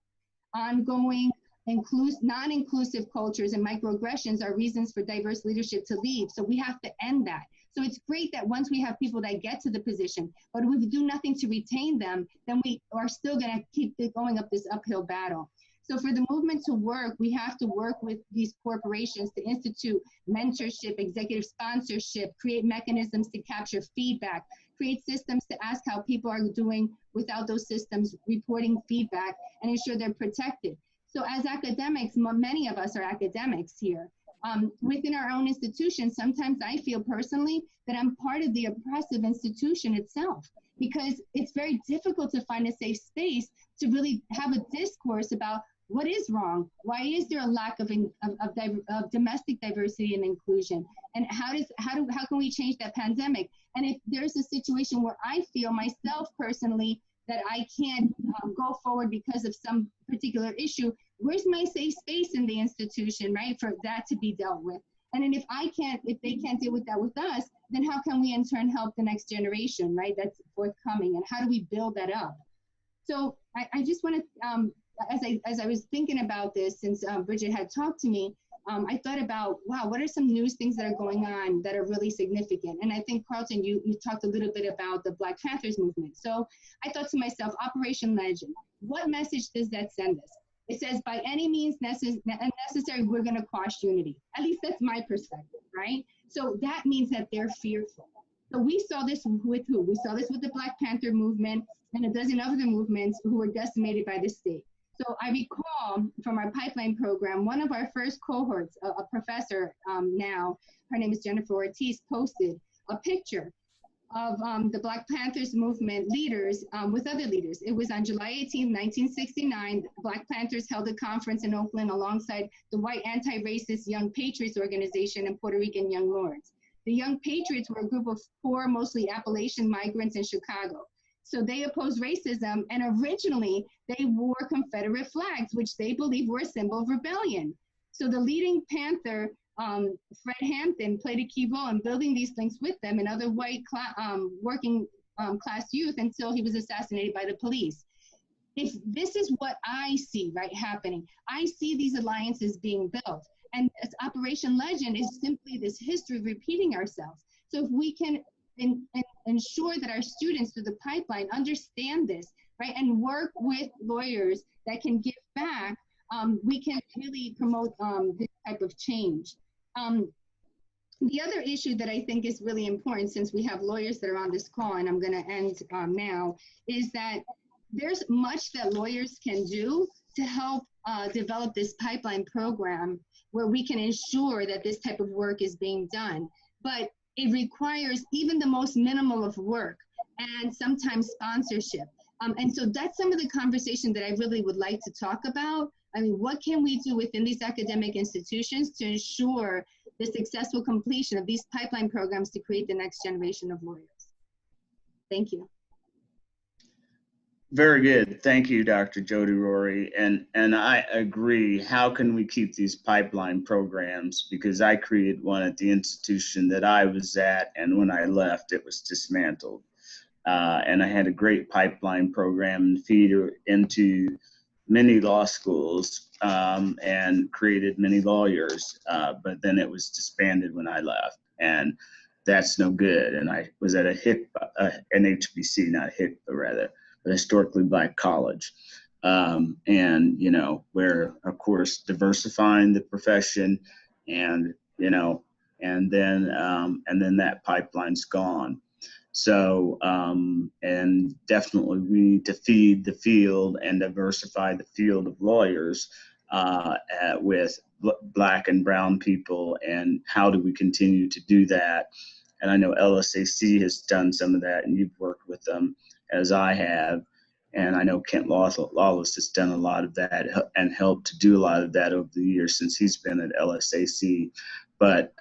Ongoing non-inclusive cultures and microaggressions are reasons for diverse leadership to leave. So we have to end that. So it's great that once we have people that get to the position, but if we do nothing to retain them, then we are still going to keep going up this uphill battle. So for the movement to work, we have to work with these corporations to institute mentorship, executive sponsorship, create mechanisms to capture feedback, create systems to ask how people are doing without those systems reporting feedback, and ensure they're protected. So as academics, many of us are academics here. Within our own institutions, sometimes I feel personally that I'm part of the oppressive institution itself, because it's very difficult to find a safe space to really have a discourse about what is wrong, why is there a lack of domestic diversity and inclusion, and how can we change that pandemic? And if there's a situation where I feel myself personally that I can't go forward because of some particular issue, where's my safe space in the institution, right, for that to be dealt with? And then if they can't deal with that with us, then how can we in turn help the next generation, right, that's forthcoming, and how do we build that up? So I just want to, as I was thinking about this, since Bridget had talked to me, I thought about, wow, what are some news things that are going on that are really significant? And I think, Carlton, you talked a little bit about the Black Panthers movement. So I thought to myself, Operation Legend, what message does that send us? It says, by any means necessary, we're going to quash unity. At least that's my perspective, right? So that means that they're fearful. So we saw this with who? We saw this with the Black Panther movement and a dozen other movements who were decimated by the state. So I recall from our pipeline program, one of our first cohorts, a professor now, her name is Jennifer Ortiz, posted a picture of the Black Panthers movement leaders with other leaders. It was on July 18, 1969. Black Panthers held a conference in Oakland alongside the white anti-racist Young Patriots organization and Puerto Rican Young Lords. The Young Patriots were a group of poor, mostly Appalachian migrants in Chicago. So they opposed racism, and originally they wore Confederate flags, which they believed were a symbol of rebellion. So the leading Panther, Fred Hampton, played a key role in building these links with them and other white working class youth until he was assassinated by the police. If this is what I see, right, happening, I see these alliances being built. And Operation Legend is simply this history of repeating ourselves. So if we can ensure that our students through the pipeline understand this, right, and work with lawyers that can give back, we can really promote this type of change. The other issue that I think is really important, since we have lawyers that are on this call, and I'm going to end now, is that there's much that lawyers can do to help develop this pipeline program where we can ensure that this type of work is being done. But it requires even the most minimal of work and sometimes sponsorship. And so that's some of the conversation that I really would like to talk about. I mean, what can we do within these academic institutions to ensure the successful completion of these pipeline programs to create the next generation of lawyers? Thank you. Very good. Thank you, Dr. Jody Rory. And I agree. How can we keep these pipeline programs? Because I created one at the institution that I was at, and when I left, it was dismantled. And I had a great pipeline program and feeder into many law schools and created many lawyers, but then it was disbanded when I left, and that's no good. And I was at an HBC, not HIC, but rather a historically Black college. And, you know, where, of course, diversifying the profession and, you know, and then that pipeline's gone. So, and definitely we need to feed the field and diversify the field of lawyers with Black and brown people. And how do we continue to do that? And I know LSAC has done some of that, and you've worked with them as I have. And I know Kent Lawless has done a lot of that and helped to do a lot of that over the years since he's been at LSAC. But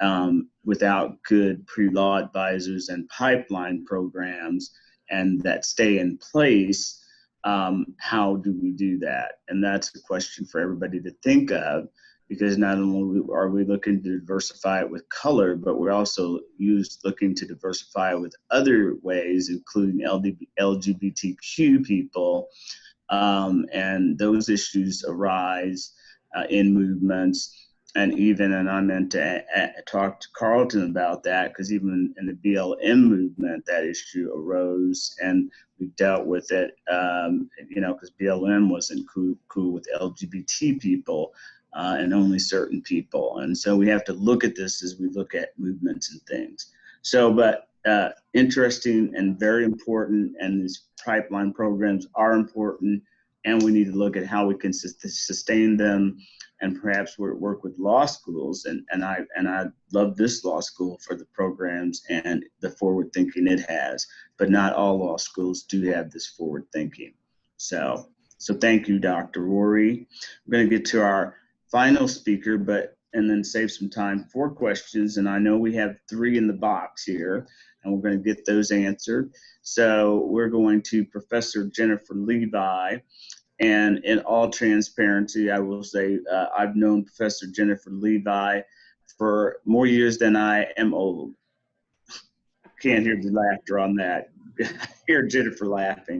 without good pre-law advisors and pipeline programs and that stay in place, how do we do that? And that's a question for everybody to think of, because not only are we looking to diversify it with color, but we're also looking to diversify it with other ways, including LGBTQ people. And those issues arise in movements. And I meant to talk to Carlton about that, because even in the BLM movement, that issue arose, and we dealt with it, you know, because BLM wasn't cool with LGBT people and only certain people. And so we have to look at this as we look at movements and things. So, but interesting and very important, and these pipeline programs are important, and we need to look at how we can sustain them, and perhaps work with law schools. And I love this law school for the programs and the forward thinking it has, but not all law schools do have this forward thinking. So thank you, Dr. Rory. We're going to get to our final speaker, and then save some time for questions. And I know we have 3 in the box here, and we're going to get those answered. So we're going to Professor Jennifer Levi. And in all transparency, I will say I've known Professor Jennifer Levi for more years than I am old. Can't hear the laughter on that. Hear Jennifer laughing.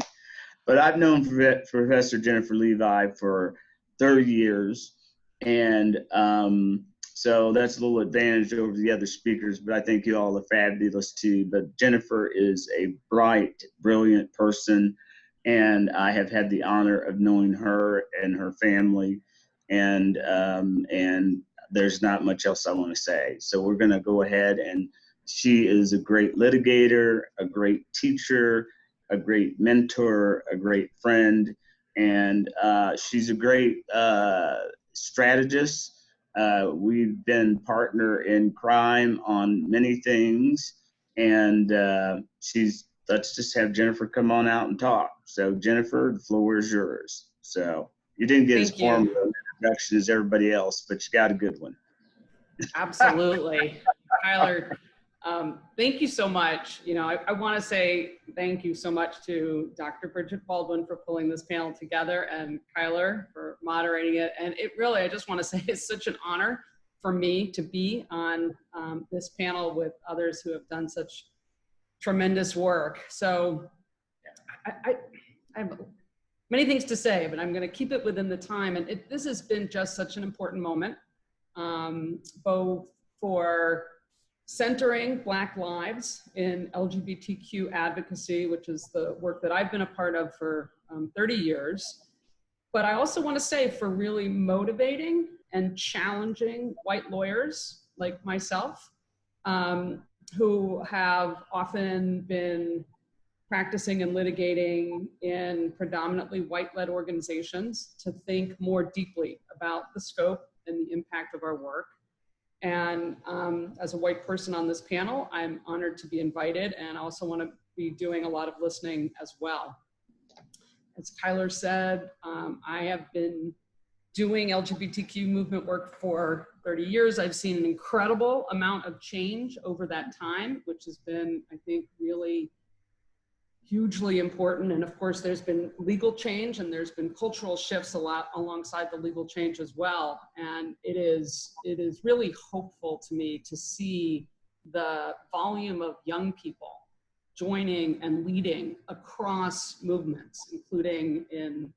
But I've known Professor Jennifer Levi for 30 years. And so that's a little advantage over the other speakers, but I think you all are fabulous too. But Jennifer is a bright, brilliant person. And I have had the honor of knowing her and her family, and there's not much else I want to say. So we're going to go ahead, and she is a great litigator, a great teacher, a great mentor, a great friend, and she's a great strategist. We've been partner in crime on many things, and let's just have Jennifer come on out and talk. So Jennifer, the floor is yours. So you didn't get as formal an introduction as everybody else, but you got a good one. Absolutely. Tyler, Thank you so much. You know, I want to say thank you so much to Dr. Bridget Baldwin for pulling this panel together and Kyler for moderating it. And it really, I just want to say it's such an honor for me to be on this panel with others who have done such tremendous work. So I have many things to say, but I'm going to keep it within the time. And this has been just such an important moment, both for centering Black lives in LGBTQ advocacy, which is the work that I've been a part of for 30 years. But I also want to say for really motivating and challenging white lawyers like myself, who have often been practicing and litigating in predominantly white-led organizations, to think more deeply about the scope and the impact of our work. And as a white person on this panel, I'm honored to be invited, and I also want to be doing a lot of listening as well. As Kyler said, I have been doing LGBTQ movement work for 30 years. I've seen an incredible amount of change over that time, which has been, I think, really hugely important. And of course, there's been legal change and there's been cultural shifts a lot alongside the legal change as well. And it is really hopeful to me to see the volume of young people joining and leading across movements, including in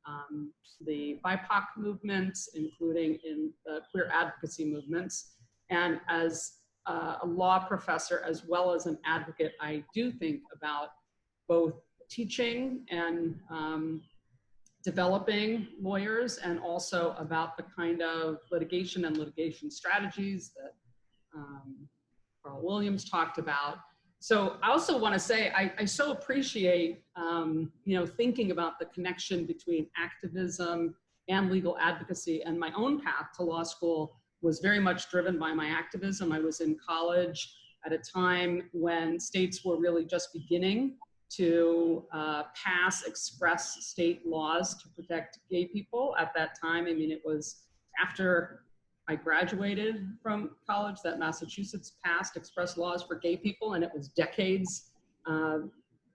the BIPOC movements, including in the queer advocacy movements. And as a law professor, as well as an advocate, I do think about both teaching and developing lawyers, and also about the kind of litigation and litigation strategies that Carl Williams talked about. So I also want to say, I so appreciate, thinking about the connection between activism and legal advocacy. And my own path to law school was very much driven by my activism. I was in college at a time when states were really just beginning to pass express state laws to protect gay people at that time. I mean, it was after I graduated from college that Massachusetts passed express laws for gay people, and it was decades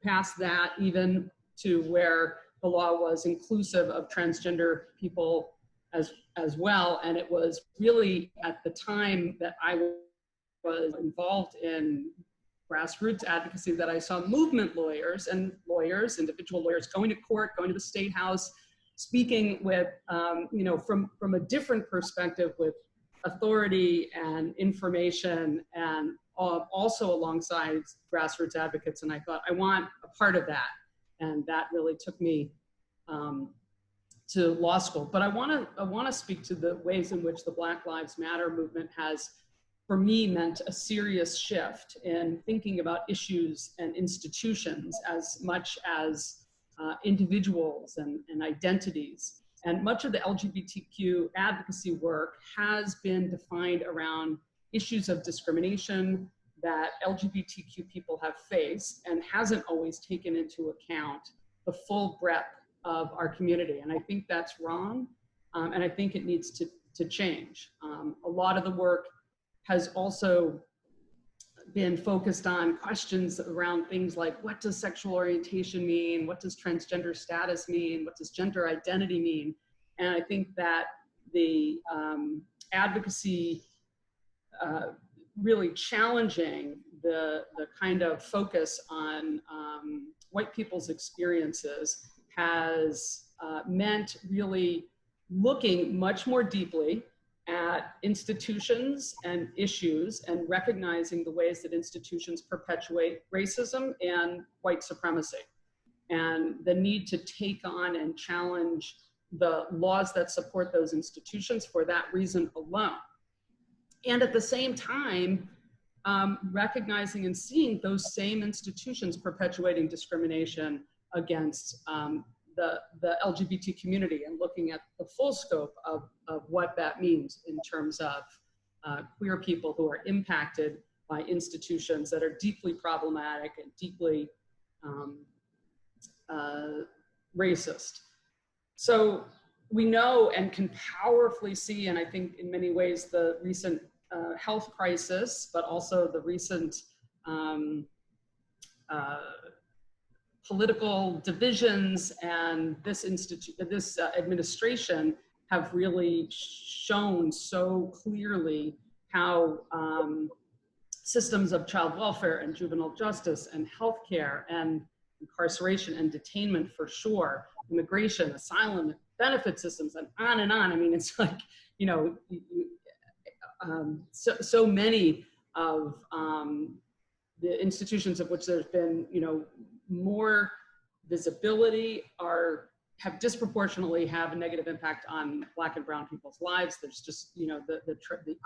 past that, even to where the law was inclusive of transgender people as well. And it was really at the time that I was involved in grassroots advocacy that I saw movement lawyers and individual lawyers going to court, going to the State House, speaking with, from a different perspective, with authority and information, and also alongside grassroots advocates. And I thought, I want a part of that. And that really took me to law school. But I want to speak to the ways in which the Black Lives Matter movement has, for me, meant a serious shift in thinking about issues and institutions as much as individuals and identities. And much of the LGBTQ advocacy work has been defined around issues of discrimination that LGBTQ people have faced, and hasn't always taken into account the full breadth of our community. And I think that's wrong, and I think it needs to change. A lot of the work has also been focused on questions around things like, what does sexual orientation mean? What does transgender status mean? What does gender identity mean? And I think that the advocacy really challenging the kind of focus on white people's experiences has meant really looking much more deeply at institutions and issues, and recognizing the ways that institutions perpetuate racism and white supremacy, and the need to take on and challenge the laws that support those institutions for that reason alone. And at the same time, recognizing and seeing those same institutions perpetuating discrimination against the LGBT community, and looking at the full scope of what that means in terms of queer people who are impacted by institutions that are deeply problematic and deeply racist. So we know and can powerfully see, and I think in many ways the recent health crisis, but also the recent um, political divisions and this administration have really shown so clearly how systems of child welfare and juvenile justice and healthcare and incarceration and detainment for sure, immigration, asylum, benefit systems, and on and on. I mean, it's like, you know, so many of the institutions of which there's been, you know, more visibility have disproportionately have a negative impact on Black and brown people's lives. There's just, you know, the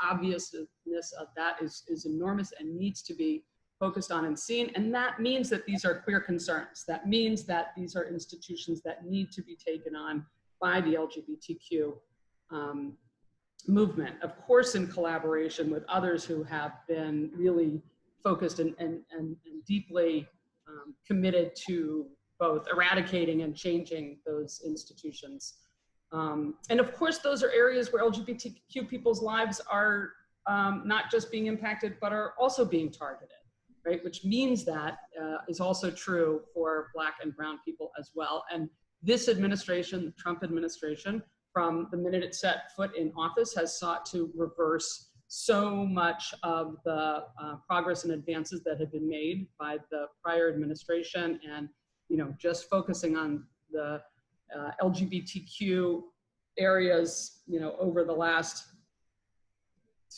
obviousness of that is enormous and needs to be focused on and seen. And that means that these are clear concerns. That means that these are institutions that need to be taken on by the LGBTQ movement, of course, in collaboration with others who have been really focused and deeply committed to both eradicating and changing those institutions. And of course, those are areas where LGBTQ people's lives are not just being impacted, but are also being targeted, right? Which means that is also true for Black and brown people as well. And this administration, the Trump administration, from the minute it set foot in office, has sought to reverse so much of the progress and advances that had been made by the prior administration, and, you know, just focusing on the LGBTQ areas, you know, over the last,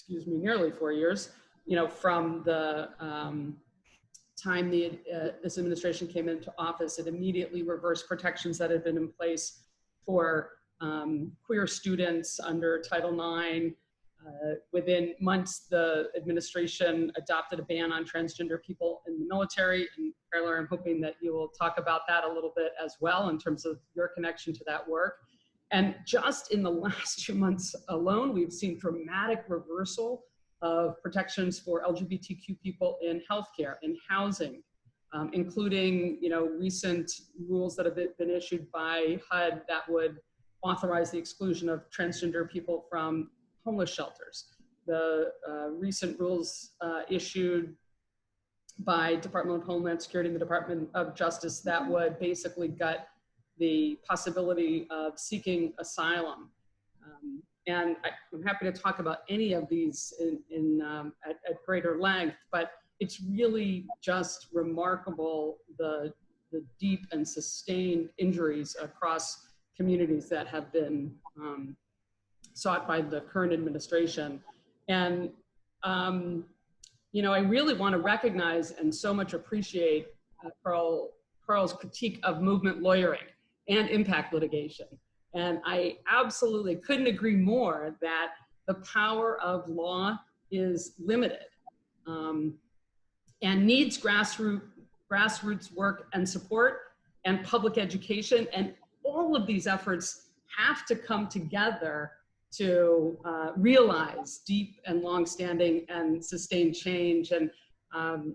nearly 4 years, you know, from the time this administration came into office. It immediately reversed protections that had been in place for queer students under Title IX. Within months, the administration adopted a ban on transgender people in the military. And Carla, I'm hoping that you will talk about that a little bit as well in terms of your connection to that work. And just in the last 2 months alone, we've seen dramatic reversal of protections for LGBTQ people in healthcare, in housing, including, you know, recent rules that have been issued by HUD that would authorize the exclusion of transgender people from homeless shelters. The recent rules issued by Department of Homeland Security and the Department of Justice that would basically gut the possibility of seeking asylum. And I'm happy to talk about any of these at greater length, but it's really just remarkable the deep and sustained injuries across communities that have been sought by the current administration. And, you know, I really want to recognize and so much appreciate Carl's critique of movement lawyering and impact litigation. And I absolutely couldn't agree more that the power of law is limited and needs grassroots work and support and public education. And all of these efforts have to come together to realize deep and longstanding and sustained change. And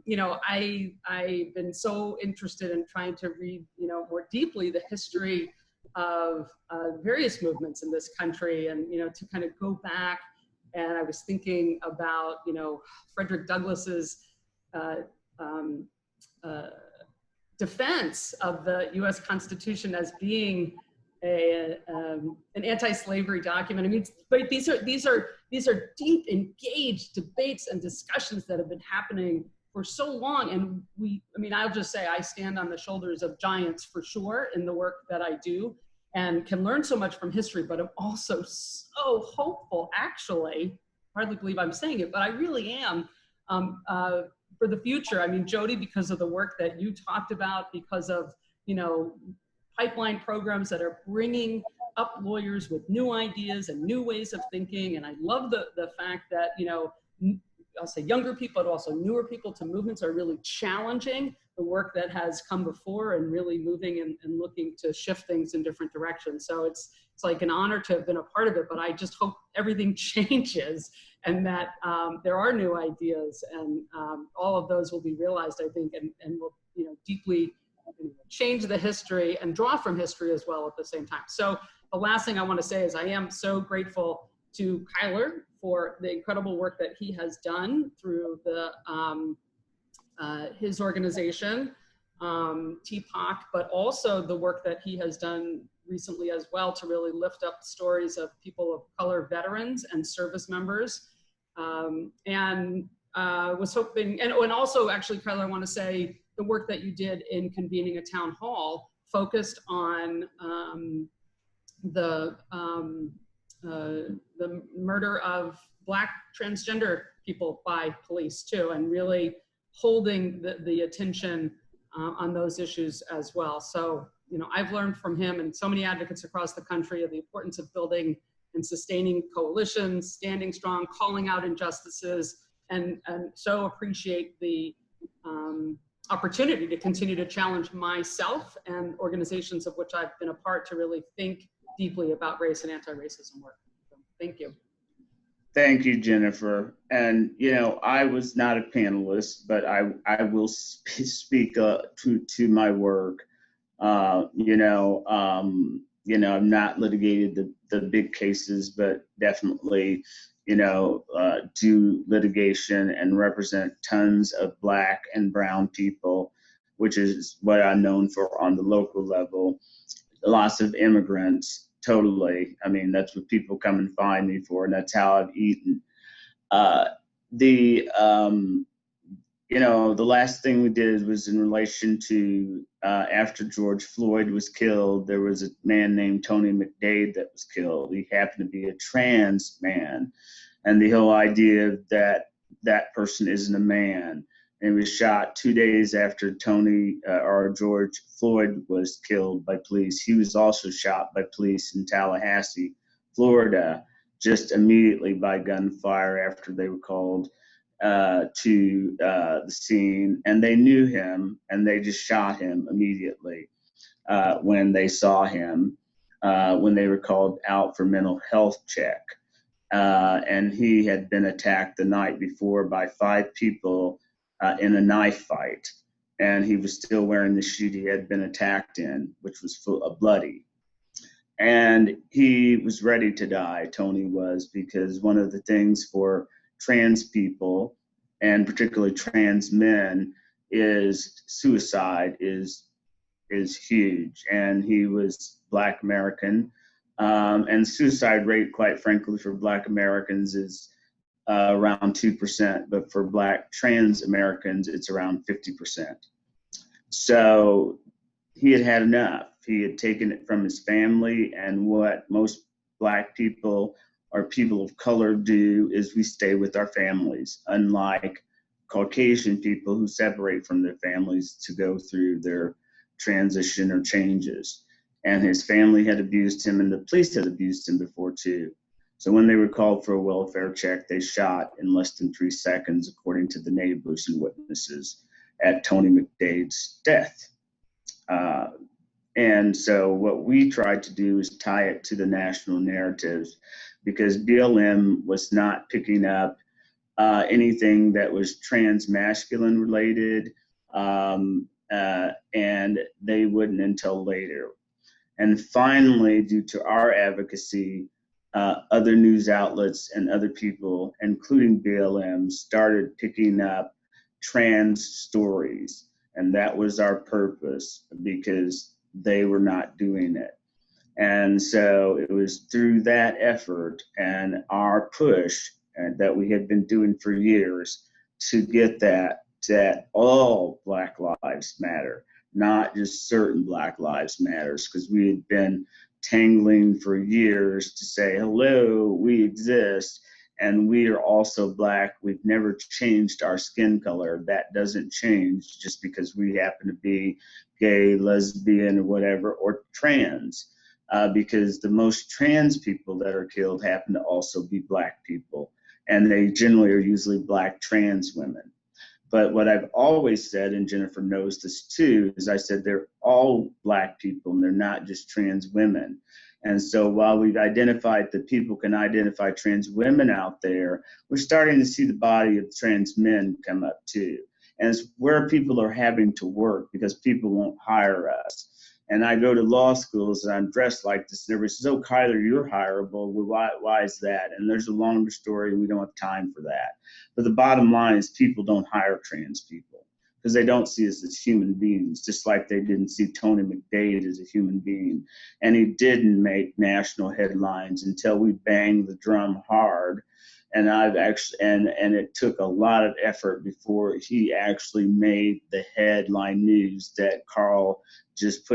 you know, I've been so interested in trying to read, you know, more deeply the history of various movements in this country, and, you know, to kind of go back. And I was thinking about, you know, Frederick Douglass's defense of the U.S. Constitution as being an anti-slavery document. I mean, but these are deep, engaged debates and discussions that have been happening for so long. And I mean, I'll just say I stand on the shoulders of giants for sure in the work that I do, and can learn so much from history, but I'm also so hopeful, actually, hardly believe I'm saying it, but I really am, for the future. I mean, Jody, because of the work that you talked about, because of, you know, pipeline programs that are bringing up lawyers with new ideas and new ways of thinking. And I love the fact that, you know, I'll say younger people, but also newer people to movements are really challenging the work that has come before and really moving and looking to shift things in different directions. So it's like an honor to have been a part of it, but I just hope everything changes and that there are new ideas, and all of those will be realized, I think, and will, you know, deeply change the history and draw from history as well at the same time. So the last thing I want to say is I am so grateful to Kyler for the incredible work that he has done through the his organization, TPOC, but also the work that he has done recently as well to really lift up stories of people of color, veterans and service members. Was hoping, and also actually, Kyler, I want to say the work that you did in convening a town hall focused on the murder of Black transgender people by police too, and really holding the attention on those issues as well. So, you know, I've learned from him and so many advocates across the country of the importance of building and sustaining coalitions, standing strong, calling out injustices, and so appreciate the opportunity to continue to challenge myself and organizations of which I've been a part to really think deeply about race and anti-racism work. So, thank you. Thank you, Jennifer. And, you know, I was not a panelist, but I will speak to my work. I've not litigated the big cases, but definitely, do litigation and represent tons of Black and brown people, which is what I'm known for on the local level. Lots of immigrants, totally. I mean, that's what people come and find me for, and that's how I've eaten. The last thing we did was in relation to after George Floyd was killed, there was a man named Tony McDade that was killed. He happened to be a trans man. And the whole idea that that person isn't a man. And he was shot 2 days after George Floyd was killed by police. He was also shot by police in Tallahassee, Florida, just immediately by gunfire after they were called to the scene. And they knew him, and they just shot him immediately when they saw him, when they were called out for mental health check. And he had been attacked the night before by 5 people in a knife fight. And he was still wearing the shoe he had been attacked in, which was full of bloody. And he was ready to die, Tony was, because one of the things for trans people, and particularly trans men, is suicide is huge. And he was Black American. And suicide rate, quite frankly, for Black Americans is around 2%, but for Black trans Americans, it's around 50%. So he had enough. He had taken it from his family, and what most Black people or people of color do is we stay with our families, unlike Caucasian people who separate from their families to go through their transition or changes. And his family had abused him, and the police had abused him before too. So when they were called for a welfare check, they shot in less than 3 seconds, according to the neighbors and witnesses, at Tony McDade's death. And so what we tried to do is tie it to the national narratives, because BLM was not picking up anything that was trans masculine related, and they wouldn't until later. And finally, due to our advocacy, other news outlets and other people, including BLM, started picking up trans stories. And that was our purpose, because they were not doing it. And so it was through that effort and our push that we had been doing for years to get that all Black Lives Matter, not just certain Black Lives Matters, because we had been tangling for years to say, hello, we exist, and we are also Black. We've never changed our skin color. That doesn't change just because we happen to be gay, lesbian, or whatever, or trans, because the most trans people that are killed happen to also be Black people, and they generally are usually Black trans women. But what I've always said, and Jennifer knows this too, is I said they're all Black people, and they're not just trans women. And so while we've identified that people can identify trans women out there, we're starting to see the body of trans men come up too. And it's where people are having to work, because people won't hire us. And I go to law schools and I'm dressed like this, and everybody says, oh, Kyler, you're hireable. Well, why is that? And there's a longer story, and we don't have time for that. But the bottom line is people don't hire trans people. because they don't see us as human beings, just like they didn't see Tony McDade as a human being. And he didn't make national headlines until we banged the drum hard. And and it took a lot of effort before he actually made the headline news that Carlton just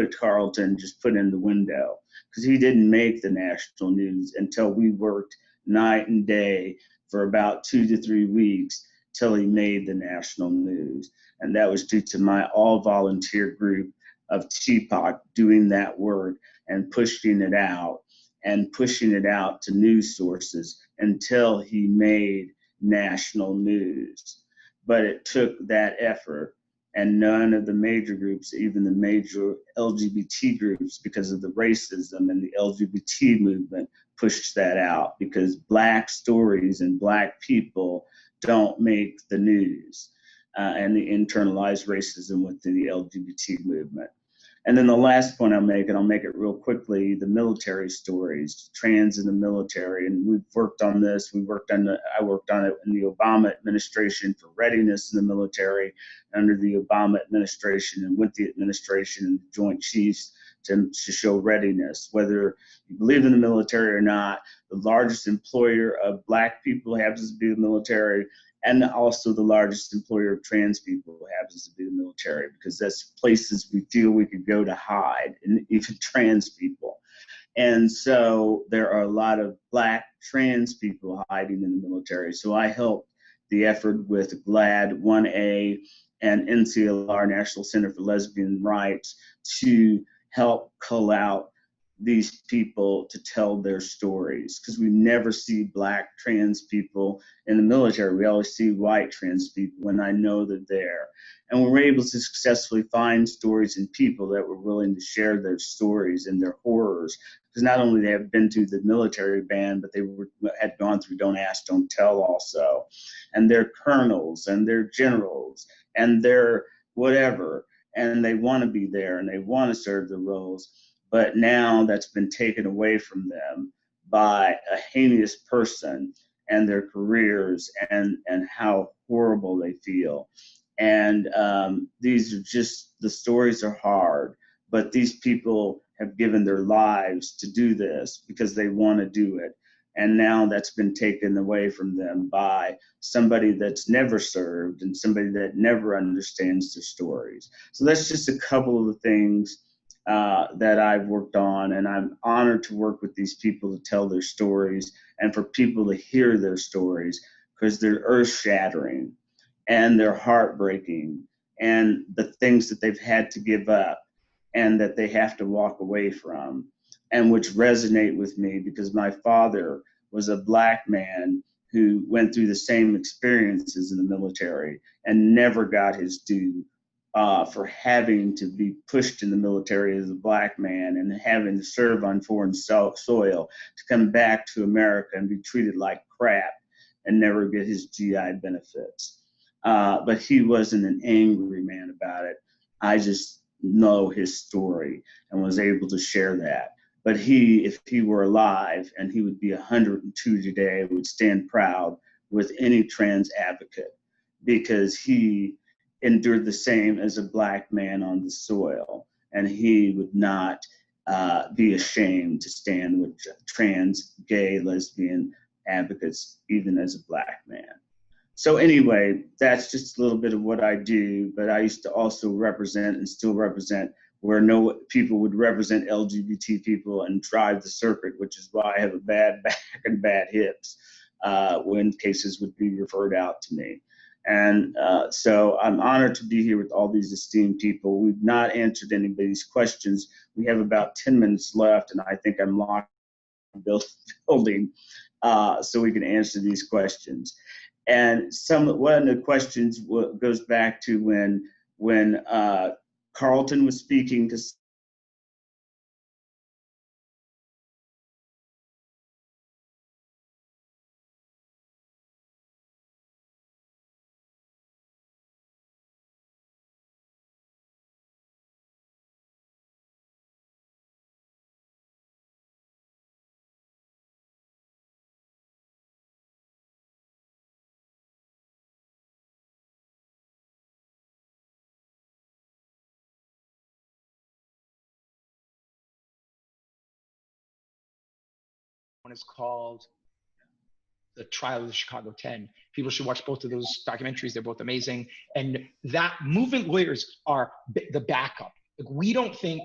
put in the window, because he didn't make the national news until we worked night and day for about 2 to 3 weeks till he made the national news. And that was due to my all volunteer group of TPOC doing that work and pushing it out to news sources until he made national news. But it took that effort, and none of the major groups, even the major LGBT groups, because of the racism and the LGBT movement, pushed that out, because Black stories and Black people don't make the news, and the internalized racism within the LGBT movement. And then the last point I'll make, and I'll make it real quickly, the military stories, trans in the military. And we've worked on this. I worked on it in the Obama administration for readiness in the military, under the Obama administration, and with the administration and the Joint Chiefs to show readiness. Whether you believe in the military or not, the largest employer of Black people happens to be the military, and also the largest employer of trans people happens to be the military, because that's places we feel we could go to hide, and even trans people. And so there are a lot of Black trans people hiding in the military. So I helped the effort with GLAD 1A and NCLR, National Center for Lesbian Rights, to help cull out these people to tell their stories, because we never see Black trans people in the military. We always see white trans people, and I know they're there. And we were able to successfully find stories and people that were willing to share their stories and their horrors, because not only they have been through the military band, but they had gone through Don't Ask, Don't Tell also. And they're colonels and they're generals and they're whatever, and they want to be there and they want to serve the roles. But now that's been taken away from them by a heinous person and their careers and how horrible they feel. And these are just, the stories are hard, but these people have given their lives to do this because they want to do it. And now that's been taken away from them by somebody that's never served and somebody that never understands their stories. So that's just a couple of the things that I've worked on, and I'm honored to work with these people to tell their stories and for people to hear their stories, because they're earth-shattering and they're heartbreaking, and the things that they've had to give up and that they have to walk away from, and which resonate with me because my father was a Black man who went through the same experiences in the military and never got his due. For having to be pushed in the military as a Black man and having to serve on foreign soil to come back to America and be treated like crap and never get his GI benefits. But he wasn't an angry man about it. I just know his story and was able to share that. But he, if he were alive, and he would be 102 today, would stand proud with any trans advocate, because he endured the same as a Black man on the soil, and he would not be ashamed to stand with trans, gay, lesbian advocates, even as a Black man. So anyway, that's just a little bit of what I do, but I used to also represent and still represent where no people would represent LGBT people and drive the circuit, which is why I have a bad back and bad hips when cases would be referred out to me. And so I'm honored to be here with all these esteemed people. We've not answered anybody's questions. We have about 10 minutes left, and I think I'm locked in the building so we can answer these questions. And one of the questions goes back to when Carlton was speaking to One is called The Trial of the Chicago 10. People should watch both of those documentaries. They're both amazing. And that movement lawyers are the backup. Like, we don't think,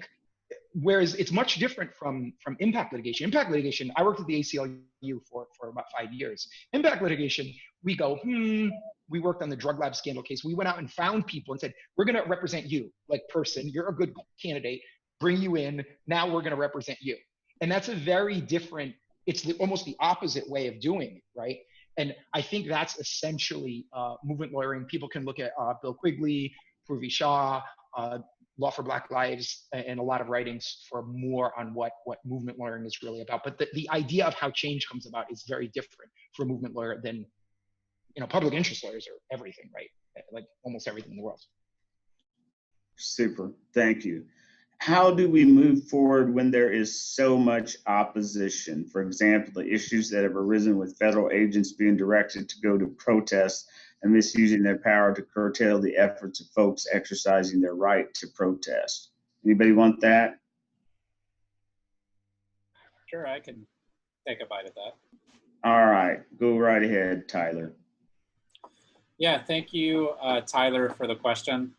whereas it's much different from impact litigation. Impact litigation, I worked at the ACLU for about 5 years. Impact litigation, we go, we worked on the drug lab scandal case. We went out and found people and said, we're going to represent you, like person. You're a good candidate. Bring you in. Now we're going to represent you. And that's a very different, it's almost the opposite way of doing it, right? And I think that's essentially movement lawyering. People can look at Bill Quigley, Purvi Shah, Law for Black Lives, and a lot of writings for more on what movement lawyering is really about. But the idea of how change comes about is very different for a movement lawyer than, public interest lawyers are everything, right? Like almost everything in the world. Super, thank you. How do we move forward when there is so much opposition? For example, the issues that have arisen with federal agents being directed to go to protests and misusing their power to curtail the efforts of folks exercising their right to protest. Anybody want that? Sure, I can take a bite at that. All right, go right ahead, Tyler. Yeah, thank you, Tyler, for the question.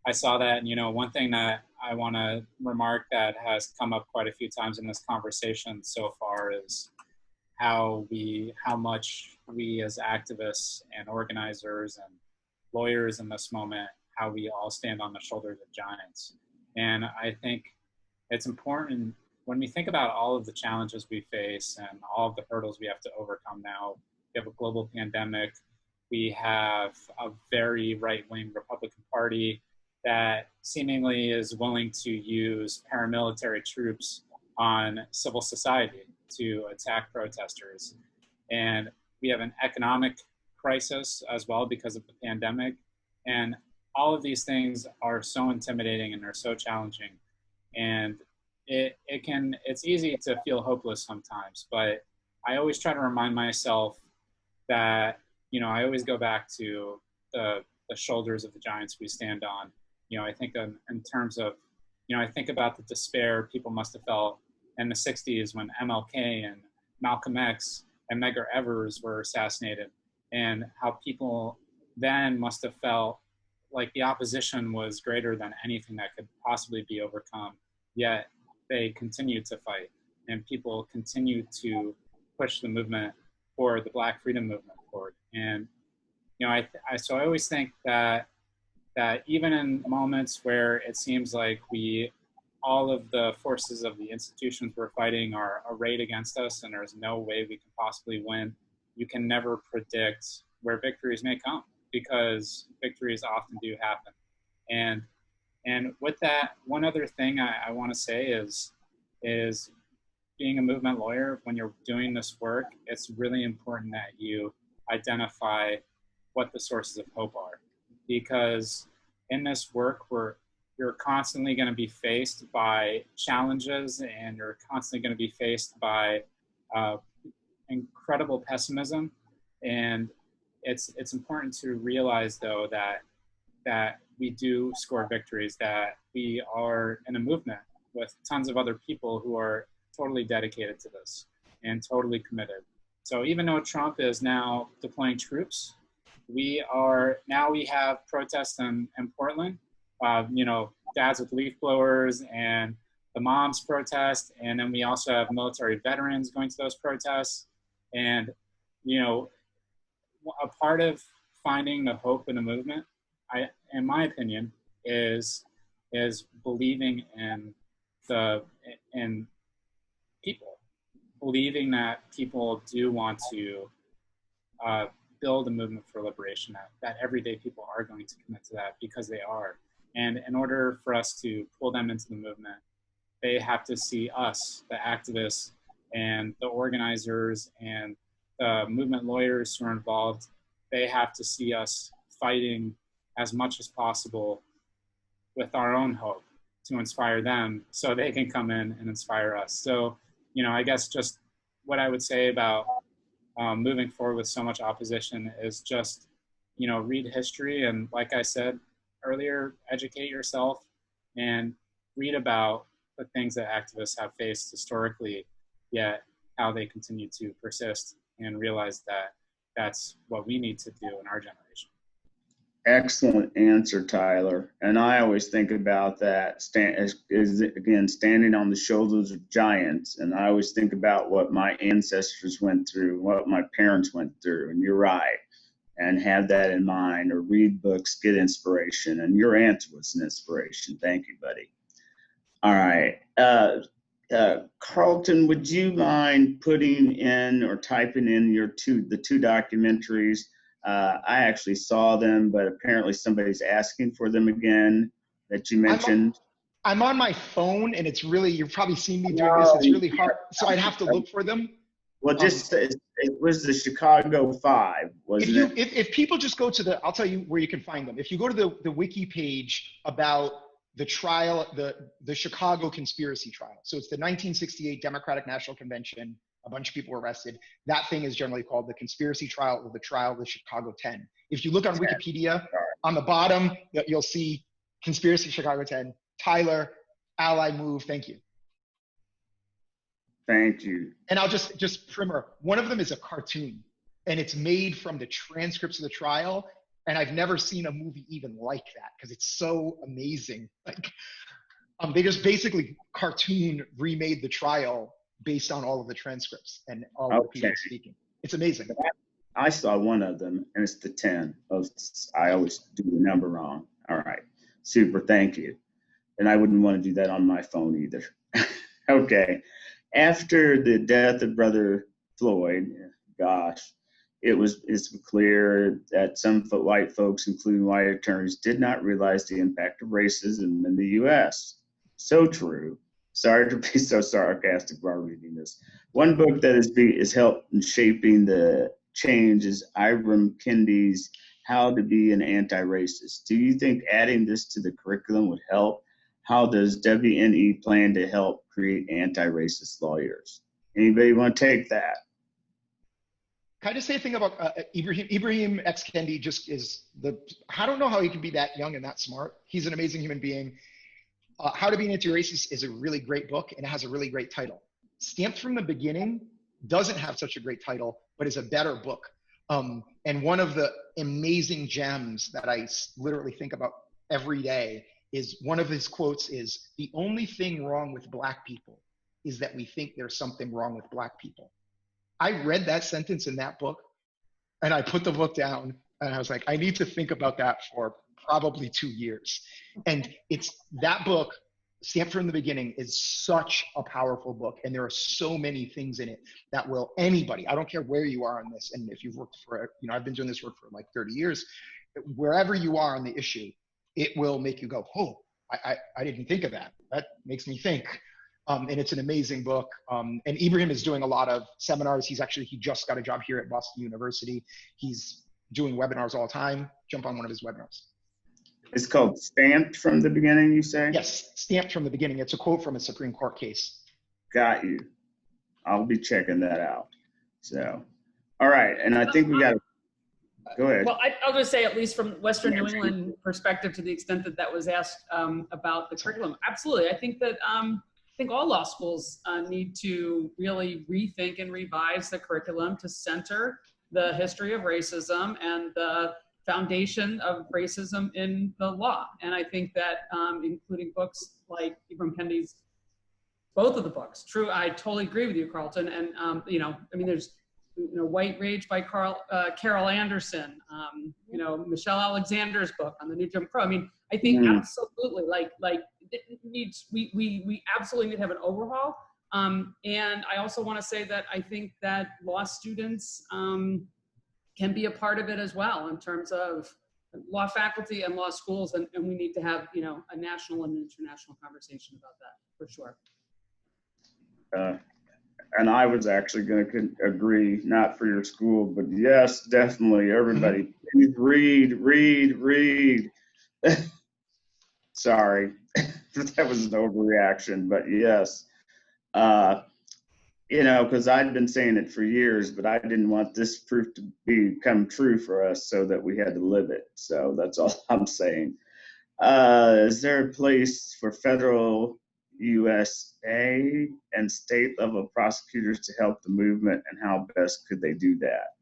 I saw that, and one thing that I want to remark that has come up quite a few times in this conversation so far is how much we as activists and organizers and lawyers in this moment, how we all stand on the shoulders of giants. And I think it's important when we think about all of the challenges we face and all of the hurdles we have to overcome now. We have a global pandemic. We have a very right-wing Republican Party that seemingly is willing to use paramilitary troops on civil society to attack protesters. And we have an economic crisis as well because of the pandemic. And all of these things are so intimidating and they're so challenging. And it's easy to feel hopeless sometimes, but I always try to remind myself that, I always go back to the shoulders of the giants we stand on. I think in terms of, I think about the despair people must have felt in the 60s when MLK and Malcolm X and Medgar Evers were assassinated, and how people then must have felt like the opposition was greater than anything that could possibly be overcome. Yet they continued to fight, and people continued to push the movement forward, the Black freedom movement forward. And, so I always think that even in moments where it seems like all of the forces of the institutions we're fighting are arrayed against us and there's no way we can possibly win, you can never predict where victories may come, because victories often do happen. And with that, one other thing I want to say is being a movement lawyer, when you're doing this work, it's really important that you identify what the sources of hope are, because in this work, you're constantly going to be faced by challenges, and you're constantly going to be faced by incredible pessimism. And it's important to realize, though, that we do score victories, that we are in a movement with tons of other people who are totally dedicated to this and totally committed. So even though Trump is now deploying troops, we have protests in Portland, dads with leaf blowers and the moms protest. And then we also have military veterans going to those protests. And, a part of finding the hope in the movement, in my opinion, is believing in people, believing that people do want to build a movement for liberation, that everyday people are going to commit to that, because they are. And in order for us to pull them into the movement, they have to see us, the activists and the organizers and the movement lawyers who are involved. They have to see us fighting as much as possible with our own hope to inspire them so they can come in and inspire us. So, I guess just what I would say about moving forward with so much opposition is just, read history. And like I said earlier, educate yourself and read about the things that activists have faced historically, yet how they continue to persist, and realize that that's what we need to do in our generation. Excellent answer, Tyler. And I always think about that again, standing on the shoulders of giants. And I always think about what my ancestors went through, what my parents went through. And you're right. And have that in mind, or read books, get inspiration. And your answer was an inspiration. Thank you, buddy. All right. Carlton, would you mind putting in or typing in the two documentaries? I actually saw them, but apparently somebody's asking for them again that you mentioned. I'm on my phone, and it's really, you've probably seen me doing this. It's really hard, so I'd have to look for them. Well, it was the Chicago 5, wasn't it? If people just go to I'll tell you where you can find them. If you go to the wiki page about the trial, the Chicago conspiracy trial. So it's the 1968 Democratic National Convention. A bunch of people were arrested. That thing is generally called the conspiracy trial, or the trial of the Chicago 10. If you look on Wikipedia, on the bottom, you'll see conspiracy Chicago 10, Tyler, Ally Move, thank you. Thank you. And I'll just primer, one of them is a cartoon, and it's made from the transcripts of the trial. And I've never seen a movie even like that, because it's so amazing. Like, they just basically remade the trial based on all of the transcripts and all of the people speaking. It's amazing. I saw one of them, and it's the 10. I always do the number wrong. All right. Super. Thank you. And I wouldn't want to do that on my phone either. Okay. After the death of Brother Floyd, gosh, it's clear that some white folks, including white attorneys, did not realize the impact of racism in the U.S. So true. Sorry to be so sarcastic while reading this. One book that has helped in shaping the change is Ibram Kendi's How to Be an Anti-Racist. Do you think adding this to the curriculum would help? How does WNE plan to help create anti-racist lawyers? Anybody want to take that? Can I just say a thing about Ibrahim X. Kendi? I don't know how he can be that young and that smart. He's an amazing human being. How to Be an Anti-Racist is a really great book, and it has a really great title. Stamped from the Beginning doesn't have such a great title, but is a better book. And one of the amazing gems that I literally think about every day is one of his quotes is, "The only thing wrong with Black people is that we think there's something wrong with Black people." I read that sentence in that book, and I put the book down, and I was like, I need to think about that for probably 2 years. And that book, Stamped from the Beginning, is such a powerful book, and there are so many things in it that will anybody, I don't care where you are on this, and if you've worked for, I've been doing this work for like 30 years, wherever you are on the issue, it will make you go, oh, I didn't think of that. That makes me think. And it's an amazing book. And Ibrahim is doing a lot of seminars. He just got a job here at Boston University. He's doing webinars all the time. Jump on one of his webinars. It's called Stamped from the Beginning, you say? Yes, Stamped from the Beginning. It's a quote from a Supreme Court case. Got you. I'll be checking that out. So, all right. And I think we got to go ahead. Well, I'll just say, at least from Western New England perspective, to the extent that was asked about the curriculum, absolutely. I think that all law schools need to really rethink and revise the curriculum to center the history of racism and the foundation of racism in the law. And I think that including books like Ibram Kendi's, both of the books, true, I totally agree with you, Carlton. And, there's, White Rage by Carol Anderson, Michelle Alexander's book on the new Jim Crow. I think absolutely, it needs, we absolutely need to have an overhaul. And I also want to say that I think that law students can be a part of it as well, in terms of law faculty and law schools, and we need to have a national and international conversation about that for sure. And I was actually going to agree, not for your school, but yes, definitely everybody, please read. Sorry, that was an overreaction, but yes. Because I'd been saying it for years, but I didn't want this proof to become true for us, so that we had to live it. So that's all I'm saying. Is there a place for federal USA and state level prosecutors to help the movement, and how best could they do that?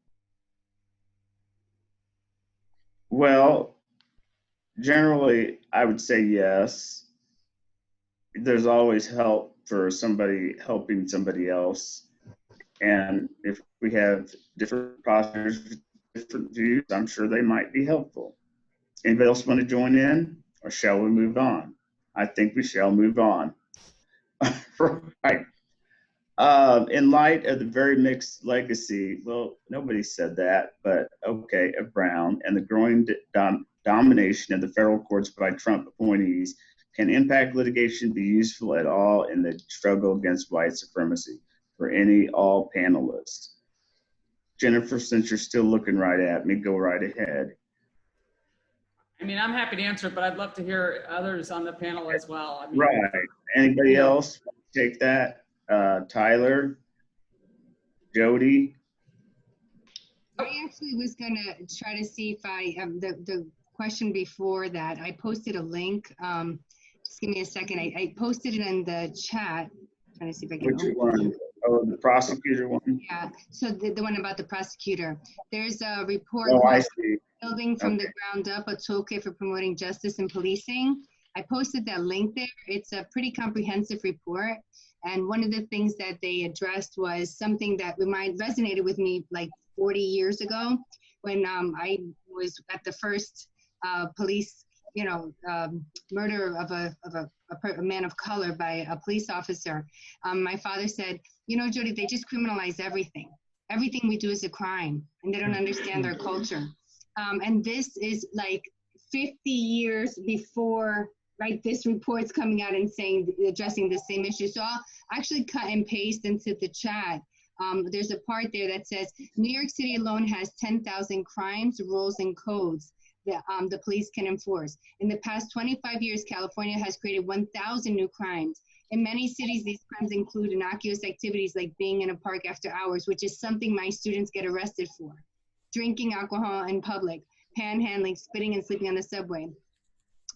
Well, generally, I would say yes. There's always help for somebody helping somebody else. And if we have different prosecutors with different views, I'm sure they might be helpful. Anybody else want to join in, or shall we move on? I think we shall move on. Right. In light of the very mixed legacy, well, nobody said that, but okay, of Brown and the growing domination of the federal courts by Trump appointees, can impact litigation be useful at all in the struggle against white supremacy? For all panelists. Jennifer, since you're still looking right at me, go right ahead. I mean, I'm happy to answer, but I'd love to hear others on the panel as well. I mean, Right. Anybody else take that? Tyler, Jody. I actually was gonna try to see if I the question before that. I posted a link. Just give me a second. I posted it in the chat. Trying to see if I can. Which one? Oh, the prosecutor one? Yeah, so the one about the prosecutor. There's a report called Building from the Ground Up, a toolkit for promoting justice and policing. I posted that link there. It's a pretty comprehensive report. And one of the things that they addressed was something that resonated with me like 40 years ago when I was at the first police, murder of a man of color by a police officer. My father said, Jody, they just criminalize everything. Everything we do is a crime, and they don't understand their culture. And this is like 50 years before, right? This report's coming out and addressing the same issue. So I'll actually cut and paste into the chat. There's a part there that says, New York City alone has 10,000 crimes, rules, and codes that the police can enforce. In the past 25 years, California has created 1,000 new crimes. In many cities, these crimes include innocuous activities like being in a park after hours, which is something my students get arrested for, drinking alcohol in public, panhandling, spitting and sleeping on the subway.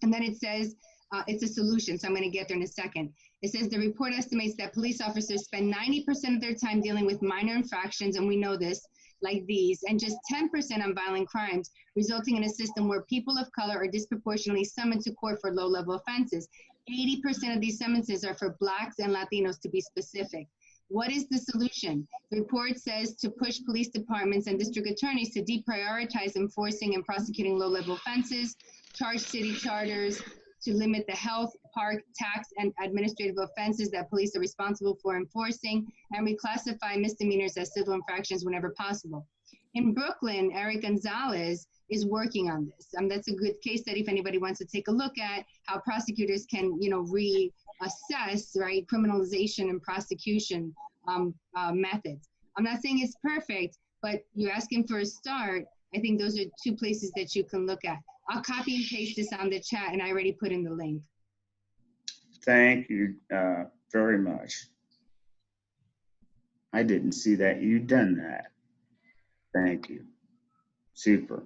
And then it says, it's a solution, so I'm going to get there in a second. It says the report estimates that police officers spend 90% of their time dealing with minor infractions, and we know this, like these, and just 10% on violent crimes, resulting in a system where people of color are disproportionately summoned to court for low-level offenses. 80% of these summonses are for Blacks and Latinos, to be specific. What is the solution? The report says to push police departments and district attorneys to deprioritize enforcing and prosecuting low-level offenses, charge city charters to limit the health, park, tax, and administrative offenses that police are responsible for enforcing, and reclassify misdemeanors as civil infractions whenever possible. In Brooklyn, Eric Gonzalez is working on this. That's a good case study if anybody wants to take a look at how prosecutors can, reassess, right, criminalization and prosecution methods. I'm not saying it's perfect, but you're asking for a start. I think those are two places that you can look at. I'll copy and paste this on the chat, and I already put in the link. Thank you very much. I didn't see that you'd done that. Thank you. Super.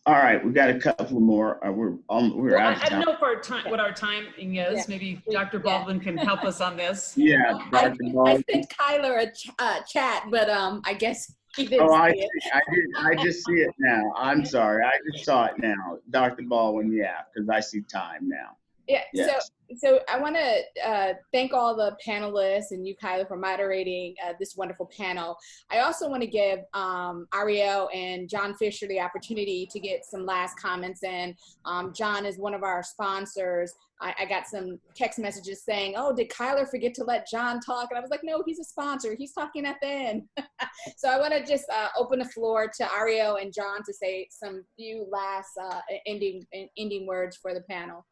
All right, we got a couple more. We're out of time. I don't know if what our timing is. Yeah. Maybe Dr. Baldwin can help us on this. Yeah, I sent Kyler a chat, but I guess he didn't see it. I just see it now. I'm sorry. I just saw it now. Dr. Baldwin, yeah, because I see time now. Yeah, yes. So I want to thank all the panelists and you, Kyler, for moderating this wonderful panel. I also want to give Ariel and John Fisher the opportunity to get some last comments in. John is one of our sponsors. I got some text messages saying, oh, did Kyler forget to let John talk? And I was like, no, he's a sponsor. He's talking at the end. So I want to just open the floor to Ariel and John to say some few last ending words for the panel.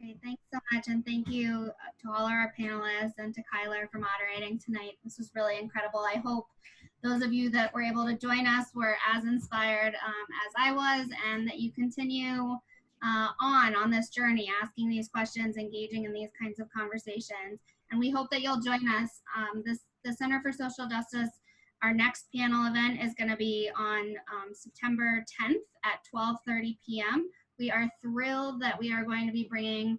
Okay, thanks so much, and thank you to all our panelists and to Kyler for moderating tonight. This was really incredible. I hope those of you that were able to join us were as inspired as I was, and that you continue on this journey, asking these questions, engaging in these kinds of conversations. And we hope that you'll join us. The Center for Social Justice, our next panel event is going to be on September 10th at 12:30 p.m. We are thrilled that we are going to be bringing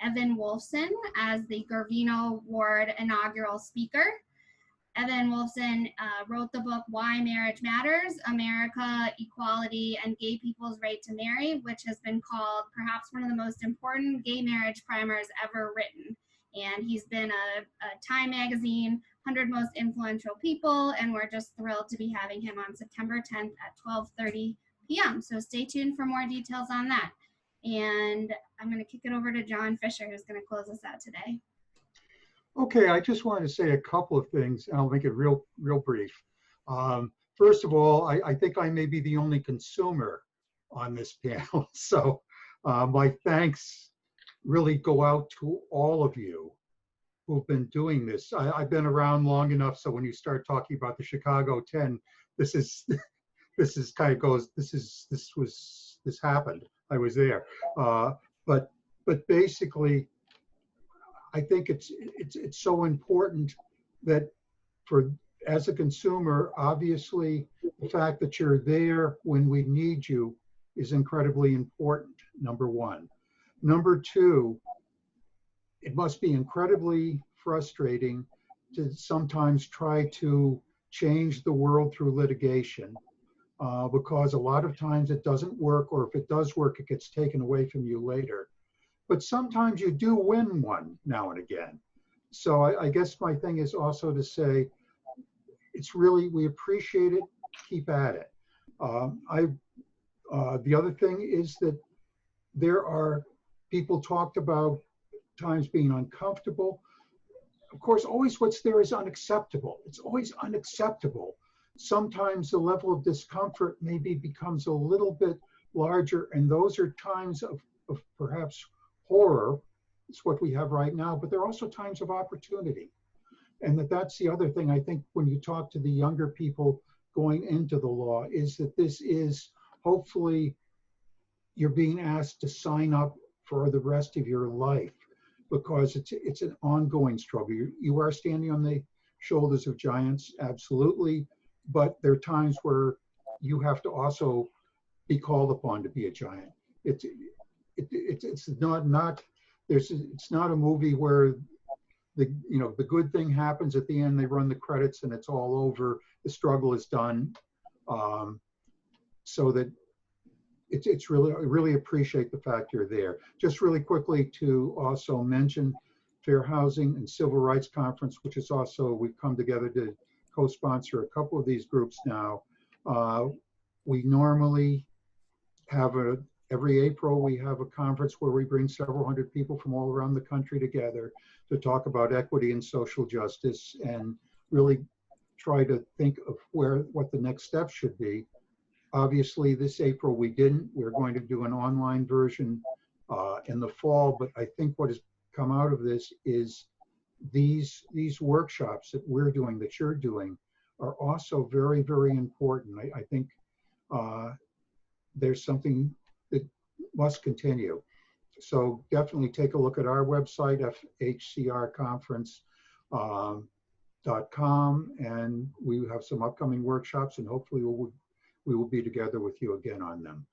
Evan Wolfson as the Gervino Ward inaugural speaker. Evan Wolfson wrote the book Why Marriage Matters, America, Equality, and Gay People's Right to Marry, which has been called perhaps one of the most important gay marriage primers ever written. And he's been a Time Magazine 100 Most Influential People, and we're just thrilled to be having him on September 10th at 12:30 p.m. So stay tuned for more details on that. And I'm going to kick it over to John Fisher, who's going to close us out today. Okay, I just wanted to say a couple of things, and I'll make it real brief. First of all, I think I may be the only consumer on this panel, so my thanks really go out to all of you who've been doing this. I've been around long enough, so when you start talking about the Chicago 10, this happened. I was there, but basically, I think it's so important that as a consumer, obviously the fact that you're there when we need you is incredibly important, number one. Number two, it must be incredibly frustrating to sometimes try to change the world through litigation, because a lot of times it doesn't work, or if it does work, it gets taken away from you later. But sometimes you do win one now and again. So I guess my thing is also to say, it's really, we appreciate it, keep at it. The other thing is that there are people talked about times being uncomfortable. Of course, always what's there is unacceptable. It's always unacceptable. Sometimes the level of discomfort maybe becomes a little bit larger, and those are times of perhaps horror. It's what we have right now, but there are also times of opportunity. And that's the other thing, I think, when you talk to the younger people going into the law, is that this is, hopefully, you're being asked to sign up for the rest of your life, because it's an ongoing struggle. You are standing on the shoulders of giants, absolutely, but there are times where you have to also be called upon to be a giant. It's not a movie where the good thing happens at the end, they run the credits and it's all over, the struggle is done. So that it's really, I really appreciate the fact you're there. Just really quickly to also mention Fair Housing and Civil Rights Conference, which is also, we've come together to co-sponsor a couple of these groups now. We normally have every April, we have a conference where we bring several hundred people from all around the country together to talk about equity and social justice, and really try to think of what the next step should be. Obviously, this April we didn't. We're going to do an online version in the fall, but I think what has come out of this is these workshops that we're doing, that you're doing, are also very, very important. I think there's something that must continue. So definitely take a look at our website, fhcrconference.com, and we have some upcoming workshops, and hopefully we will be together with you again on them.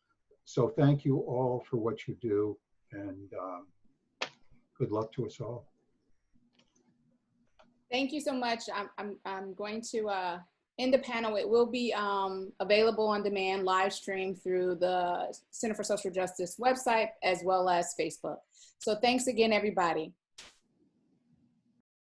So thank you all for what you do, and good luck to us all. Thank you so much. I'm going to end the panel. It will be available on demand, live stream through the Center for Social Justice website, as well as Facebook. So thanks again, everybody.